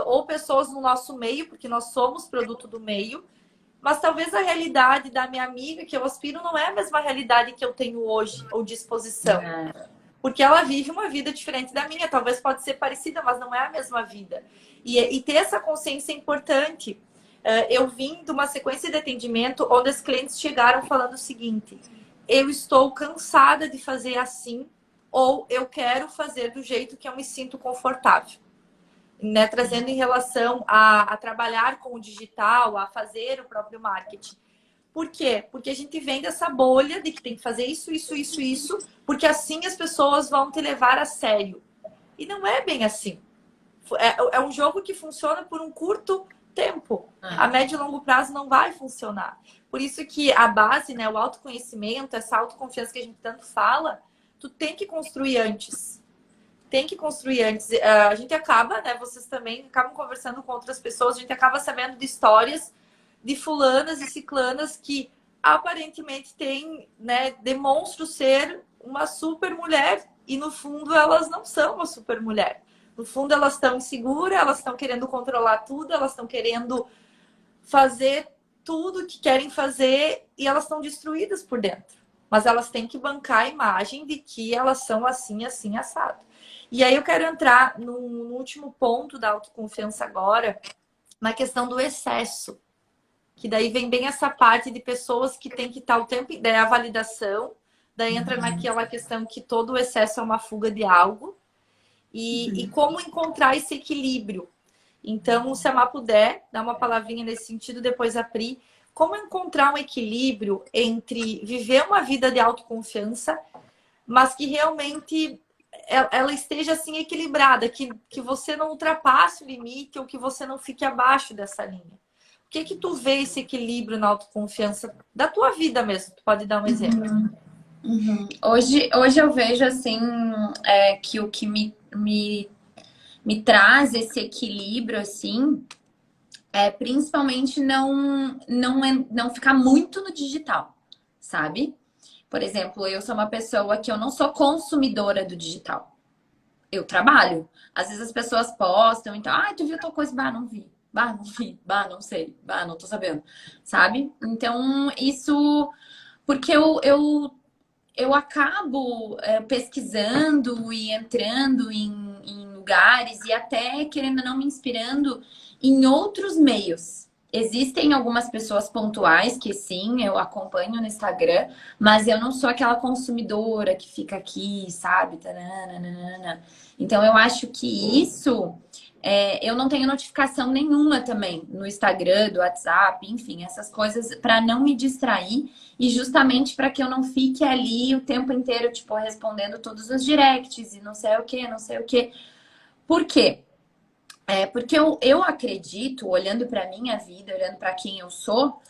ou pessoas no nosso meio, porque nós somos produto do meio, mas talvez a realidade da minha amiga que eu aspiro não é a mesma realidade que eu tenho hoje, ou disposição. Porque ela vive uma vida diferente da minha. Talvez pode ser parecida, mas não é a mesma vida. E ter essa consciência é importante. Eu vim de uma sequência de atendimento onde os clientes chegaram falando o seguinte: eu estou cansada de fazer assim, ou eu quero fazer do jeito que eu me sinto confortável. Né? Trazendo em relação a trabalhar com o digital, a fazer o próprio marketing. Por quê? Porque a gente vem dessa bolha de que tem que fazer isso, porque assim as pessoas vão te levar a sério. E não é bem assim. É um jogo que funciona por um curto tempo. A médio e longo prazo não vai funcionar. Por isso que a base, né, o autoconhecimento, essa autoconfiança que a gente tanto fala, tu tem que construir antes. Tem que construir antes. A gente acaba, né, vocês também acabam conversando com outras pessoas, a gente acaba sabendo de histórias de fulanas e ciclanas que aparentemente têm, né, demonstram ser uma super mulher e no fundo elas não são uma super mulher. No fundo elas estão inseguras, elas estão querendo controlar tudo, elas estão querendo fazer tudo que querem fazer e elas estão destruídas por dentro. Mas elas têm que bancar a imagem de que elas são assim, assim, assado. E aí eu quero entrar no último ponto da autoconfiança agora, na questão do excesso. Que daí vem bem essa parte de pessoas que tem que estar o tempo... Daí a validação, daí entra naquela questão que todo o excesso é uma fuga de algo. E como encontrar esse equilíbrio. Então, se a Má puder dar uma palavrinha nesse sentido, depois a Pri. Como encontrar um equilíbrio entre viver uma vida de autoconfiança, mas que realmente ela esteja assim equilibrada, que você não ultrapasse o limite ou que você não fique abaixo dessa linha. O que tu vê esse equilíbrio na autoconfiança da tua vida mesmo? Tu pode dar um exemplo? Hoje eu vejo assim que o que me traz esse equilíbrio assim é principalmente não ficar muito no digital, sabe? Por exemplo, eu sou uma pessoa que eu não sou consumidora do digital. Eu trabalho. Às vezes as pessoas postam, então, tu viu tal coisa? Bah, não vi. Bah, não vi. Bah, não sei. Bah, não tô sabendo. Sabe? Então, isso. Porque eu acabo pesquisando e entrando em lugares e até, querendo ou não, me inspirando em outros meios. Existem algumas pessoas pontuais que sim, eu acompanho no Instagram, mas eu não sou aquela consumidora que fica aqui, sabe? Taranana. Então eu acho que isso eu não tenho notificação nenhuma também no Instagram, do WhatsApp, enfim, essas coisas para não me distrair e justamente para que eu não fique ali o tempo inteiro, tipo, respondendo todos os directs e não sei o que, não sei o que. Por quê? Porque eu acredito, olhando para minha vida, olhando para quem eu sou,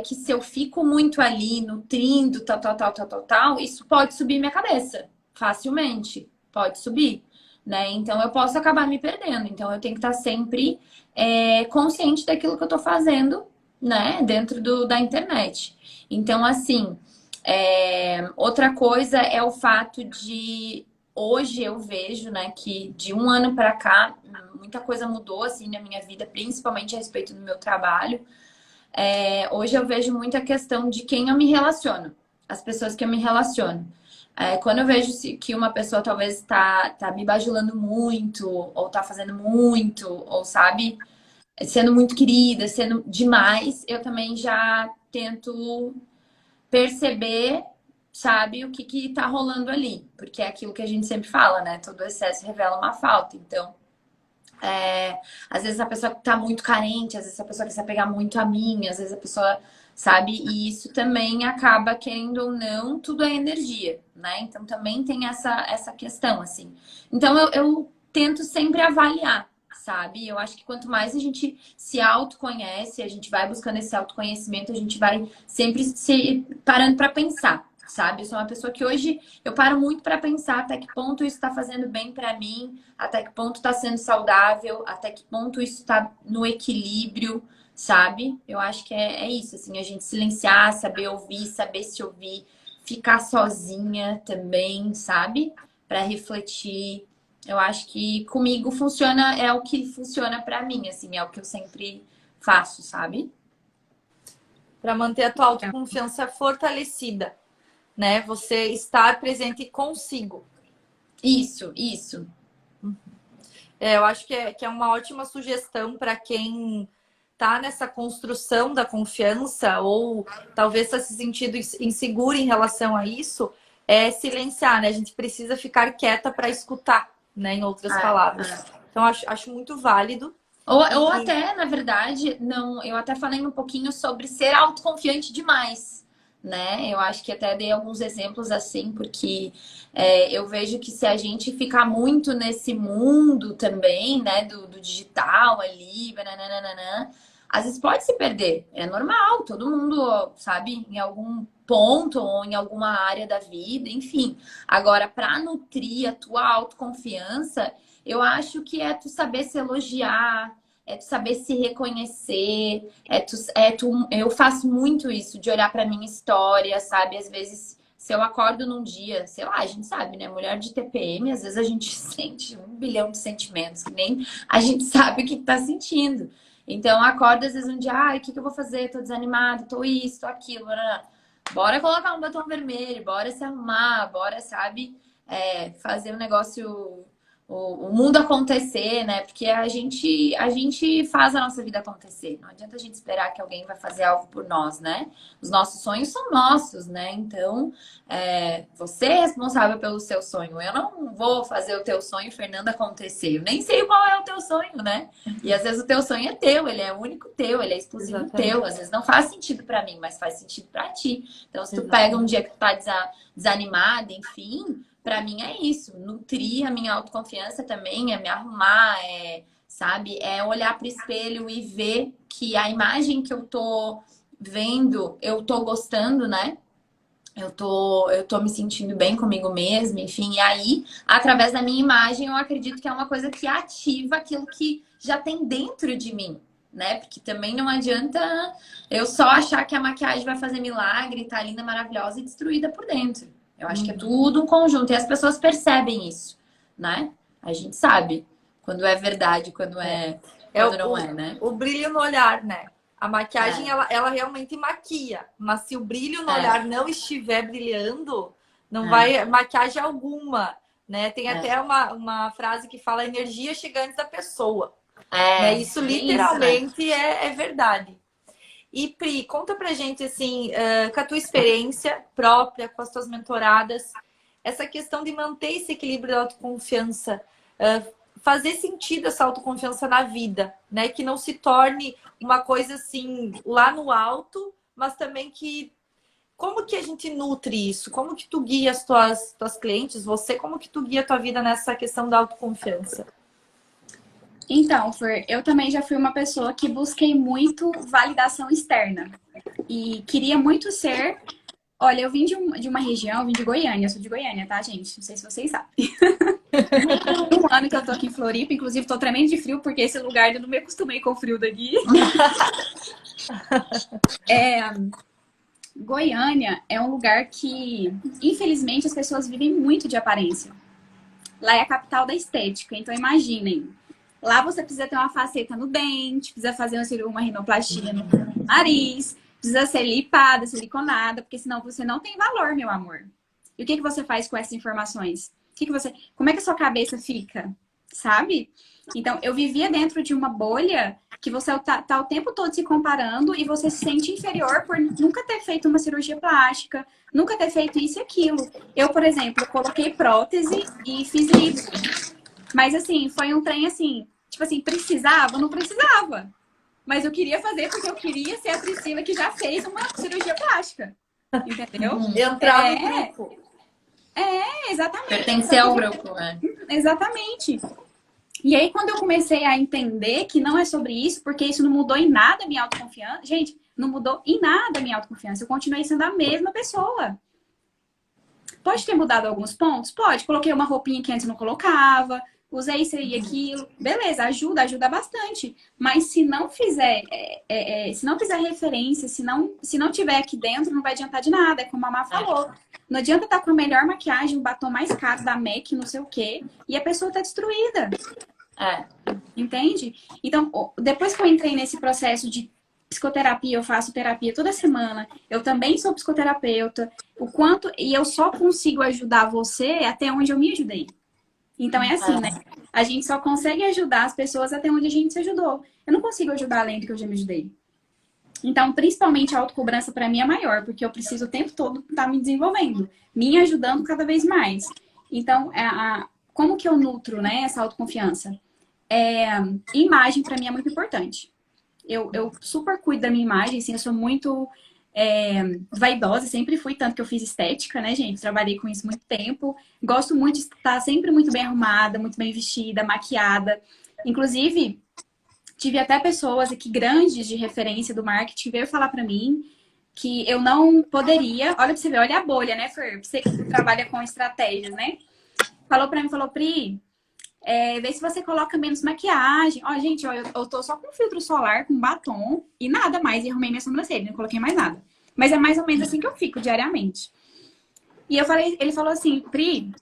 que se eu fico muito ali nutrindo, tal, isso pode subir minha cabeça facilmente. Pode subir, né? Então eu posso acabar me perdendo. Então eu tenho que estar sempre consciente daquilo que eu tô fazendo, né? Dentro da internet. Então, assim, outra coisa é o fato de hoje eu vejo, né, que de um ano para cá muita coisa mudou assim na minha vida, principalmente a respeito do meu trabalho. Hoje eu vejo muita questão de quem eu me relaciono, as pessoas que eu me relaciono. Quando eu vejo que uma pessoa talvez tá me bajulando muito, ou tá fazendo muito, ou sabe, sendo muito querida, sendo demais, eu também já tento perceber, sabe, o que tá rolando ali. Porque é aquilo que a gente sempre fala, né? Todo excesso revela uma falta. Então, às vezes a pessoa tá muito carente, às vezes a pessoa quer se apegar muito a mim, às vezes a pessoa, sabe? E isso também acaba, querendo ou não, tudo é energia, né? Então também tem essa questão, assim. Então eu tento sempre avaliar, sabe? Eu acho que quanto mais a gente se autoconhece, a gente vai buscando esse autoconhecimento, a gente vai sempre se parando para pensar. Sabe? Eu sou uma pessoa que hoje eu paro muito para pensar até que ponto isso está fazendo bem para mim, até que ponto está sendo saudável, até que ponto isso está no equilíbrio, sabe? Eu acho que é isso, assim, a gente silenciar, saber ouvir, saber se ouvir, ficar sozinha também, sabe? Para refletir. Eu acho que comigo funciona, é o que funciona para mim, assim, é o que eu sempre faço, sabe? Para manter a tua autoconfiança fortalecida, né? Você estar presente consigo. Isso. Eu acho que é uma ótima sugestão para quem tá nessa construção da confiança ou talvez está se sentindo inseguro em relação a isso, é silenciar, né? A gente precisa ficar quieta para escutar, né? Em outras palavras. Então, acho muito válido. Ou até, na verdade, não, eu até falei um pouquinho sobre ser autoconfiante demais, né? Eu acho que até dei alguns exemplos assim, porque eu vejo que se a gente ficar muito nesse mundo também, né, do digital ali, bananana, às vezes pode se perder. É normal, todo mundo, sabe, em algum ponto ou em alguma área da vida, enfim. Agora, para nutrir a tua autoconfiança, eu acho que é tu saber se elogiar, é tu saber se reconhecer, eu faço muito isso, de olhar pra minha história, sabe? Às vezes, se eu acordo num dia, sei lá, a gente sabe, né? Mulher de TPM, às vezes a gente sente 1 bilhão de sentimentos, que nem a gente sabe o que tá sentindo. Então, acorda às vezes um dia, o que eu vou fazer? Tô desanimada, tô isso, tô aquilo, bora colocar um batom vermelho, bora se arrumar, bora, sabe, fazer um negócio, o mundo acontecer, né? Porque a gente faz a nossa vida acontecer. Não adianta a gente esperar que alguém vai fazer algo por nós, né? Os nossos sonhos são nossos, né? Então, você é responsável pelo seu sonho. Eu não vou fazer o teu sonho, Fernanda, acontecer. Eu nem sei qual é o teu sonho, né? E às vezes o teu sonho é teu, ele é único teu, ele é exclusivo teu. Às vezes não faz sentido pra mim, mas faz sentido pra ti. Então, se tu pega um dia que tu tá desanimada, enfim, pra mim é isso. Nutrir a minha autoconfiança também, é me arrumar, sabe? É olhar pro espelho e ver que a imagem que eu tô vendo, eu tô gostando, né? eu tô me sentindo bem comigo mesma, enfim. E aí, através da minha imagem, eu acredito que é uma coisa que ativa aquilo que já tem dentro de mim, né? Porque também não adianta eu só achar que a maquiagem vai fazer milagre, tá linda, maravilhosa e destruída por dentro. Eu acho que é tudo um conjunto. E as pessoas percebem isso, né? A gente sabe quando é verdade, quando não é, né? O brilho no olhar, né? A maquiagem, É. ela realmente maquia. Mas se o brilho no É. olhar não estiver brilhando, não É. vai maquiagem alguma, né? Tem É. até uma frase que fala energia chega antes da pessoa. Né? É, Isso bem isso, né? literalmente é verdade. E Pri, conta pra gente, assim, com a tua experiência própria, com as tuas mentoradas, essa questão de manter esse equilíbrio da autoconfiança, fazer sentido essa autoconfiança na vida, né? Que não se torne uma coisa assim lá no alto, mas também que como que a gente nutre isso? Como que tu guia as tuas clientes, você, como que tu guia a tua vida nessa questão da autoconfiança? Então, Fer, eu também já fui uma pessoa que busquei muito validação externa. E queria muito ser. Olha, eu vim de uma região, eu vim de Goiânia, eu sou de Goiânia, tá, gente? Não sei se vocês sabem. Um ano que eu tô aqui em Floripa, inclusive tô tremendo de frio, porque esse lugar eu não me acostumei com o frio daqui. Goiânia é um lugar que, infelizmente, as pessoas vivem muito de aparência. Lá é a capital da estética, então imaginem. Lá você precisa ter uma faceta no dente, precisa fazer uma rinoplastia no nariz, precisa ser lipada, siliconada, porque senão você não tem valor, meu amor. E o que você faz com essas informações? Como é que a sua cabeça fica? Sabe? Então, eu vivia dentro de uma bolha que você tá o tempo todo se comparando e você se sente inferior por nunca ter feito uma cirurgia plástica, nunca ter feito isso e aquilo. Eu, por exemplo, coloquei prótese e fiz lipo. Mas, assim, foi um trem, assim, tipo assim, precisava? Não precisava. Mas eu queria fazer porque eu queria ser a Priscila que já fez uma cirurgia plástica. Entendeu? Entrar no grupo. Exatamente. Pertencer ao grupo, né? Exatamente. E aí, quando eu comecei a entender que não é sobre isso, porque isso não mudou em nada a minha autoconfiança. Gente, não mudou em nada a minha autoconfiança. Eu continuei sendo a mesma pessoa. Pode ter mudado alguns pontos? Pode. Coloquei uma roupinha que antes não colocava, usei isso e aquilo. Beleza, ajuda bastante. Mas se não fizer, se não fizer referência, se não tiver aqui dentro, não vai adiantar de nada. É como a Má falou. Não adianta estar com a melhor maquiagem, o batom mais caro da MAC, não sei o quê, e a pessoa tá destruída. Entende? Então, depois que eu entrei nesse processo de psicoterapia, eu faço terapia toda semana. Eu também sou psicoterapeuta. E eu só consigo ajudar você até onde eu me ajudei. Então é assim, né? A gente só consegue ajudar as pessoas até onde a gente se ajudou. Eu não consigo ajudar além do que eu já me ajudei. Então, principalmente a autocobrança para mim é maior, porque eu preciso o tempo todo estar me desenvolvendo, me ajudando cada vez mais. Então, como que eu nutro, né, essa autoconfiança? Imagem para mim é muito importante. Eu super cuido da minha imagem, assim, eu sou muito vaidosa, sempre fui, tanto que eu fiz estética, né, gente? Trabalhei com isso muito tempo. Gosto muito de estar sempre muito bem arrumada, muito bem vestida, maquiada. Inclusive, tive até pessoas aqui grandes de referência do marketing veio falar para mim que eu não poderia... Olha pra você ver, olha a bolha, né, Fer? Você que trabalha com estratégias, né? Falou para mim, falou, Pri... vê se você coloca menos maquiagem. Ó, gente, ó, eu tô só com filtro solar, com batom e nada mais. E arrumei minha sobrancelha, não coloquei mais nada. Mas é mais ou menos assim que eu fico diariamente. E ele falou assim, Pri,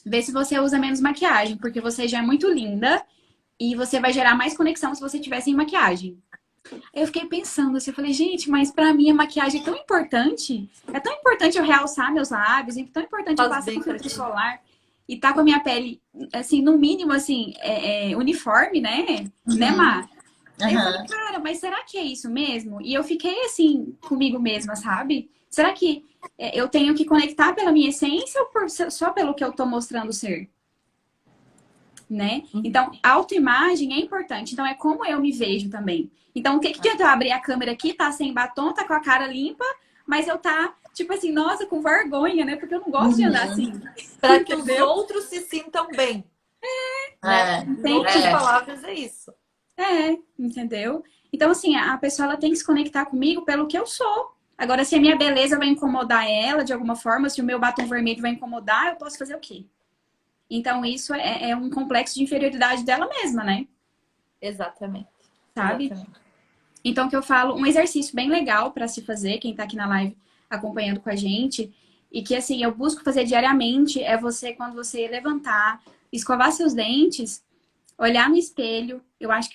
vê se você usa menos maquiagem, porque você já é muito linda e você vai gerar mais conexão se você tiver sem maquiagem. Eu fiquei pensando assim, eu falei, gente, mas pra mim a maquiagem é tão importante. É tão importante eu realçar meus lábios, é tão importante eu passar com filtro solar. E tá com a minha pele, assim, no mínimo, assim, uniforme, né? Né, Má? Aí eu falei, cara, mas será que é isso mesmo? E eu fiquei, assim, comigo mesma, sabe? Será que eu tenho que conectar pela minha essência ou só pelo que eu tô mostrando ser? Né? Então, autoimagem é importante. Então, é como eu me vejo também. Então, o que adianta eu abrir a câmera aqui, tá sem batom, tá com a cara limpa, mas eu tá... Tipo assim, nossa, com vergonha, né? Porque eu não gosto de andar assim. Para que os outros se sintam bem. Né? Em outras palavras, é isso. Entendeu? Então, assim, a pessoa ela tem que se conectar comigo pelo que eu sou. Agora, se a minha beleza vai incomodar ela de alguma forma, se o meu batom vermelho vai incomodar, eu posso fazer o quê? Então, isso é um complexo de inferioridade dela mesma, né? Exatamente. Sabe? Exatamente. Então, que eu falo, um exercício bem legal para se fazer, quem tá aqui na live acompanhando com a gente, e que, assim, eu busco fazer diariamente, é você, quando você levantar, escovar seus dentes, olhar no espelho. Eu acho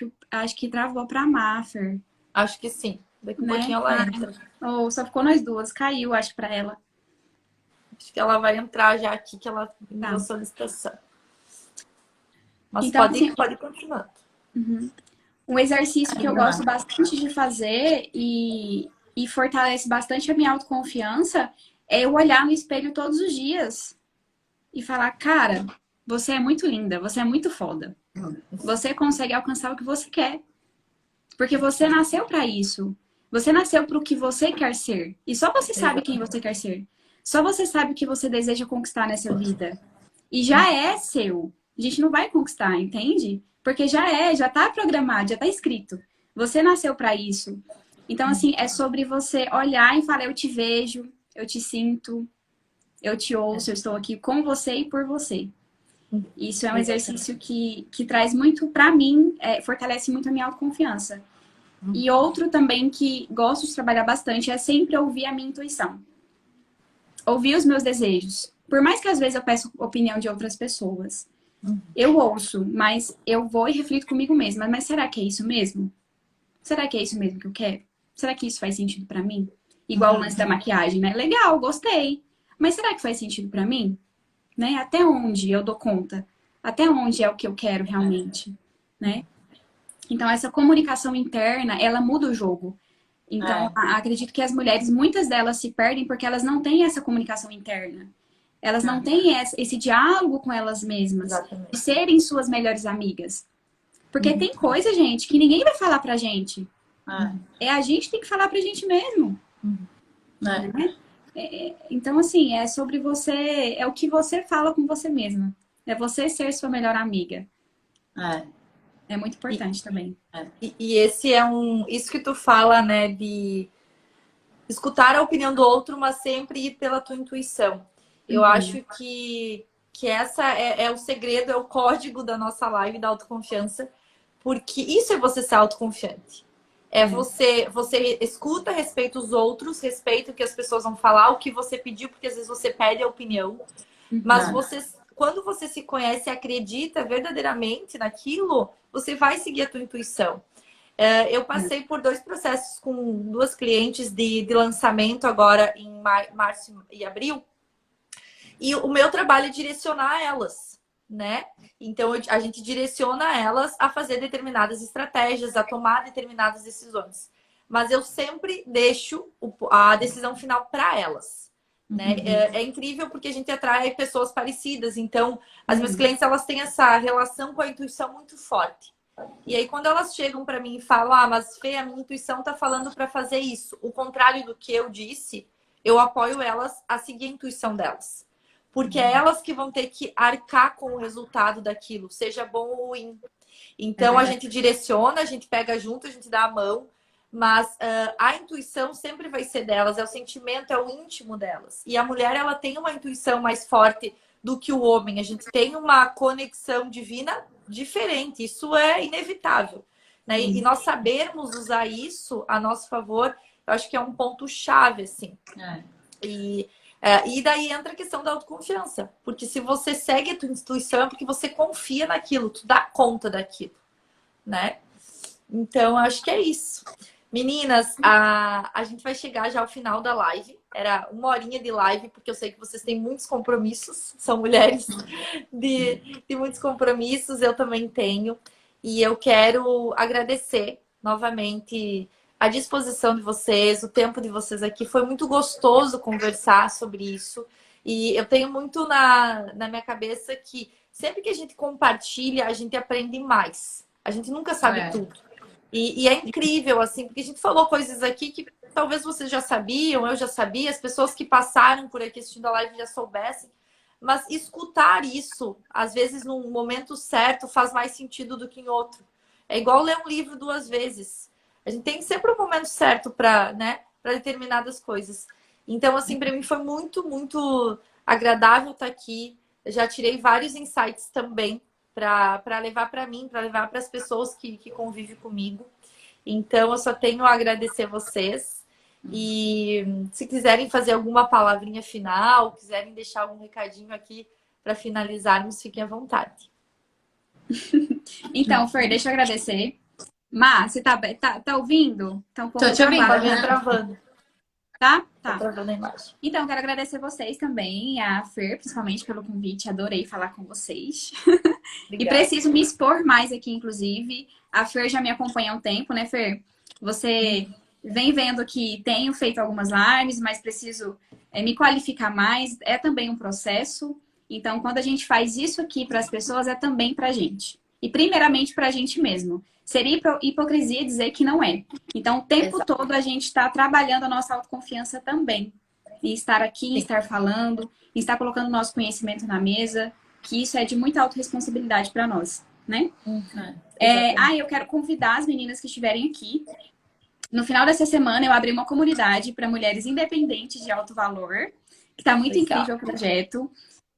que travou pra Maffer, Acho que sim. Daqui um né? pouquinho ela entra. Ou só ficou nós duas, caiu, acho, pra ela. Acho que ela vai entrar já aqui, que ela enviou Tá. solicitação. Mas Então, assim, pode ir continuando. um exercício que eu gosto bastante de fazer e fortalece bastante a minha autoconfiança é eu olhar no espelho todos os dias e falar, cara, você é muito linda, você é muito foda. Você consegue alcançar o que você quer. Porque você nasceu para isso. Você nasceu para o que você quer ser. E só você sabe quem você quer ser. Só você sabe o que você deseja conquistar nessa vida. E já é seu. A gente não vai conquistar, entende? Porque já tá programado, já tá escrito. Você nasceu para isso. Então, assim, é sobre você olhar e falar: eu te vejo, eu te sinto, eu te ouço, eu estou aqui com você e por você. Isso é um exercício que traz muito, pra mim, fortalece muito a minha autoconfiança. E outro também que gosto de trabalhar bastante é sempre ouvir a minha intuição. Ouvir os meus desejos. Por mais que às vezes eu peço opinião de outras pessoas. Eu ouço, mas eu vou e reflito comigo mesma. Mas será que é isso mesmo? Será que é isso mesmo que eu quero? Será que isso faz sentido pra mim? Igual o lance da maquiagem, né? Legal, gostei. Mas será que faz sentido pra mim? Né? Até onde eu dou conta? Até onde é o que eu quero realmente? Né? Então, essa comunicação interna, ela muda o jogo. Então, acredito que as mulheres, muitas delas se perdem porque elas não têm essa comunicação interna. Elas não têm esse diálogo com elas mesmas. Exatamente. De serem suas melhores amigas. Porque tem coisa, gente, que ninguém vai falar pra gente. É a gente que tem que falar pra gente mesmo. Né? Então, assim, é sobre você... É o que você fala com você mesma. É você ser sua melhor amiga. É muito importante também. E esse é isso que tu fala, né, de escutar a opinião do outro, mas sempre ir pela tua intuição. Eu acho que essa é o segredo, é o código da nossa live da autoconfiança, porque isso é você ser autoconfiante. Você escuta, respeita os outros, respeita o que as pessoas vão falar, o que você pediu, porque às vezes você pede a opinião. Mas quando você se conhece e acredita verdadeiramente naquilo, você vai seguir a tua intuição. Eu passei por 2 processos com 2 clientes de lançamento agora em março e abril. E o meu trabalho é direcionar elas, né? Então a gente direciona elas a fazer determinadas estratégias, a tomar determinadas decisões. Mas eu sempre deixo a decisão final para elas. Né? É incrível porque a gente atrai pessoas parecidas. Então, as minhas clientes elas têm essa relação com a intuição muito forte. E aí, quando elas chegam para mim e falam, mas Fê, a minha intuição tá falando para fazer isso, o contrário do que eu disse, eu apoio elas a seguir a intuição delas. Porque é elas que vão ter que arcar com o resultado daquilo, seja bom ou ruim. Então, a gente direciona, a gente pega junto, a gente dá a mão, mas a intuição sempre vai ser delas, é o sentimento, é o íntimo delas. E a mulher, ela tem uma intuição mais forte do que o homem. A gente tem uma conexão divina diferente, isso é inevitável. Né? E nós sabermos usar isso a nosso favor, eu acho que é um ponto-chave, assim. E daí entra a questão da autoconfiança. Porque se você segue a tua intuição, é porque você confia naquilo, tu dá conta daquilo, né? Então, acho que é isso. Meninas, a gente vai chegar já ao final da live. Era 1 horinha de live, porque eu sei que vocês têm muitos compromissos. São mulheres de muitos compromissos, eu também tenho. E eu quero agradecer novamente a disposição de vocês, o tempo de vocês aqui. Foi muito gostoso conversar sobre isso. E eu tenho muito na minha cabeça que sempre que a gente compartilha, a gente aprende mais. A gente nunca sabe tudo. E é incrível, assim, porque a gente falou coisas aqui que talvez vocês já sabiam, eu já sabia, as pessoas que passaram por aqui assistindo a live já soubessem. Mas escutar isso, às vezes, num momento certo, faz mais sentido do que em outro. É igual ler um livro 2 vezes. A gente tem sempre o momento certo para, né, para determinadas coisas. Então, assim, para mim foi muito, muito agradável estar aqui. Eu já tirei vários insights também para levar para mim, para levar para as pessoas que convivem comigo. Então, eu só tenho a agradecer vocês. E se quiserem fazer alguma palavrinha final, quiserem deixar algum recadinho aqui para finalizarmos, fiquem à vontade. Então, Fer, deixa eu agradecer. Má, você tá ouvindo? Tá um pouco Tô te ouvindo, Tá travado, me travando. tá? Tá Tá. travando a imagem. Então, quero agradecer vocês também, a Fer, principalmente pelo convite. Adorei falar com vocês. E Obrigada. preciso me expor mais aqui, inclusive. A Fer já me acompanha há um tempo, né, Fer? Você vem vendo que tenho feito algumas lives, mas preciso me qualificar mais. É também um processo. Então, quando a gente faz isso aqui para as pessoas, é também para a gente. E primeiramente para a gente mesmo. Seria hipocrisia dizer que não é. Então, o tempo Exato. todo a gente está trabalhando a nossa autoconfiança também. Em estar aqui, em estar falando, em estar colocando nosso conhecimento na mesa, que isso é de muita autorresponsabilidade para nós, né? Eu quero convidar as meninas que estiverem aqui. No final dessa semana, eu abri uma comunidade para mulheres independentes de alto valor, que está muito Legal. incrível o projeto.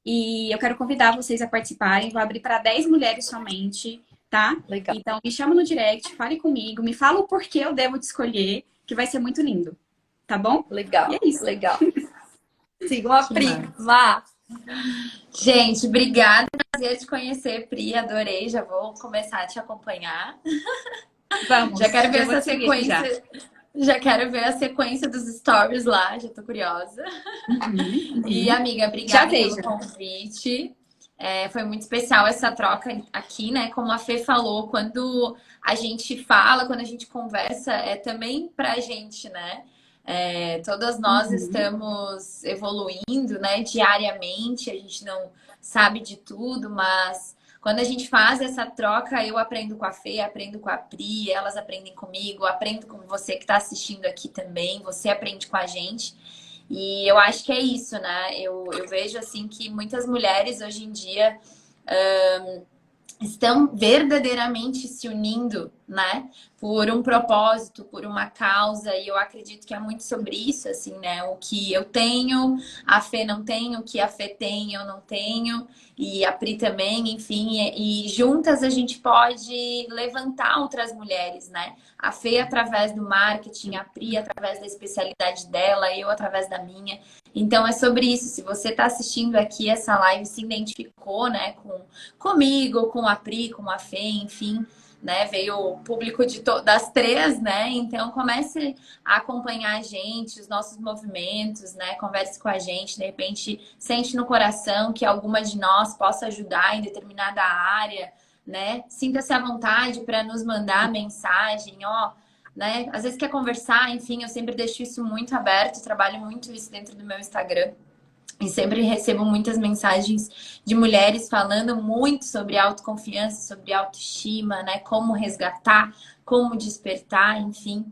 E eu quero convidar vocês a participarem. Vou abrir para 10 mulheres somente, tá? Legal. Então, me chama no direct, fale comigo, me fala o porquê eu devo te escolher, que vai ser muito lindo. Tá bom? Legal. E é isso. Legal. Sigam a Pri. Má. Gente, obrigada. Prazer te conhecer, Pri. Adorei. Já vou começar a te acompanhar. Vamos. Já quero ver eu vou essa te seguir já. sequência. Já quero ver a sequência dos stories lá. Já tô curiosa. E, amiga, Já obrigada vejo. pelo convite. Foi muito especial essa troca aqui, né? Como a Fê falou, quando a gente fala, quando a gente conversa, é também pra gente, né? Todas nós estamos evoluindo, né? Diariamente, a gente não sabe de tudo, mas quando a gente faz essa troca, eu aprendo com a Fê, aprendo com a Pri, elas aprendem comigo, aprendo com você que está assistindo aqui também, você aprende com a gente. E eu acho que é isso, né? Eu vejo assim que muitas mulheres hoje em dia estão verdadeiramente se unindo, né? Por um propósito, por uma causa, e eu acredito que é muito sobre isso, assim, né? O que eu tenho, a Fê não tem, o que a Fê tem, eu não tenho, e a Pri também, enfim, e juntas a gente pode levantar outras mulheres, né? A Fê através do marketing, a Pri através da especialidade dela, eu através da minha. Então é sobre isso. Se você está assistindo aqui essa live, se identificou, né, comigo, com a Pri, com a Fê, enfim, né, veio o público das três, né? Então comece a acompanhar a gente, os nossos movimentos, né? Converse com a gente, de repente sente no coração que alguma de nós possa ajudar em determinada área, né? Sinta-se à vontade para nos mandar mensagem, ó. Né? Às vezes quer conversar, enfim, eu sempre deixo isso muito aberto, trabalho muito isso dentro do meu Instagram. E sempre recebo muitas mensagens de mulheres falando muito sobre autoconfiança, sobre autoestima, né? Como resgatar, como despertar, enfim.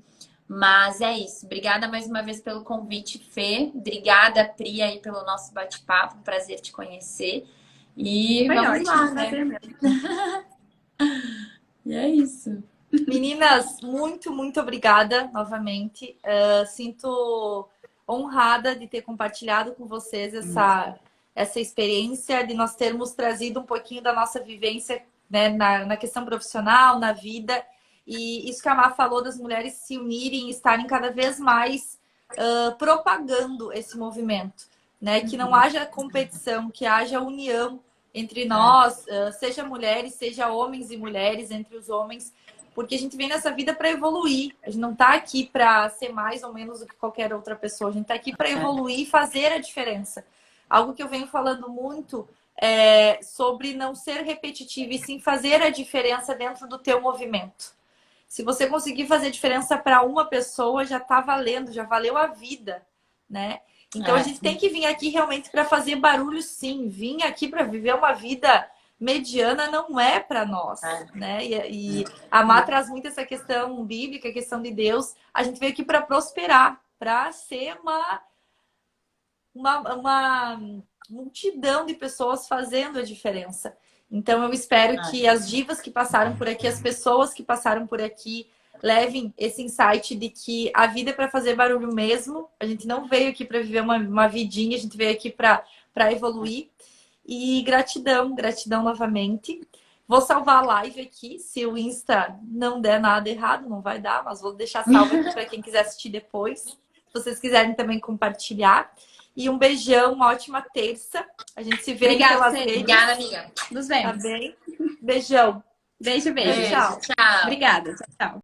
Mas é isso. Obrigada mais uma vez pelo convite, Fê. Obrigada, Pri, aí pelo nosso bate-papo. Um prazer te conhecer. E Foi vamos ótimo, lá, né? prazer meu. E é isso. Meninas, muito, muito obrigada novamente. Sinto honrada de ter compartilhado com vocês essa experiência, de nós termos trazido um pouquinho da nossa vivência, né, na questão profissional, na vida. E isso que a Má falou das mulheres se unirem e estarem cada vez mais propagando esse movimento, né? Que não haja competição, que haja união entre nós, seja mulheres, seja homens e mulheres, entre os homens. Porque a gente vem nessa vida para evoluir. A gente não está aqui para ser mais ou menos do que qualquer outra pessoa. A gente está aqui para evoluir e fazer a diferença. Algo que eu venho falando muito é sobre não ser repetitivo e sim fazer a diferença dentro do teu movimento. Se você conseguir fazer diferença para uma pessoa, já está valendo, já valeu a vida, né? Então a gente tem que vir aqui realmente para fazer barulho, sim. Vir aqui para viver uma vida mediana não é para nós, né? E a Má traz muito essa questão bíblica, a questão de Deus. A gente veio aqui para prosperar, para ser uma multidão de pessoas fazendo a diferença. Então eu espero que as divas que passaram por aqui, as pessoas que passaram por aqui, levem esse insight de que a vida é para fazer barulho mesmo. A gente não veio aqui para viver uma vidinha, a gente veio aqui para evoluir. E gratidão, gratidão novamente. Vou salvar a live aqui, se o Insta não der nada errado, não vai dar, mas vou deixar salvo aqui para quem quiser assistir depois. Se vocês quiserem também compartilhar. E um beijão, uma ótima terça. A gente se vê Obrigada, pelas Cê. redes. Obrigada, amiga. Nos Tá vemos. bem? Beijão. Beijo. Tchau. Tchau. Obrigada. Tchau.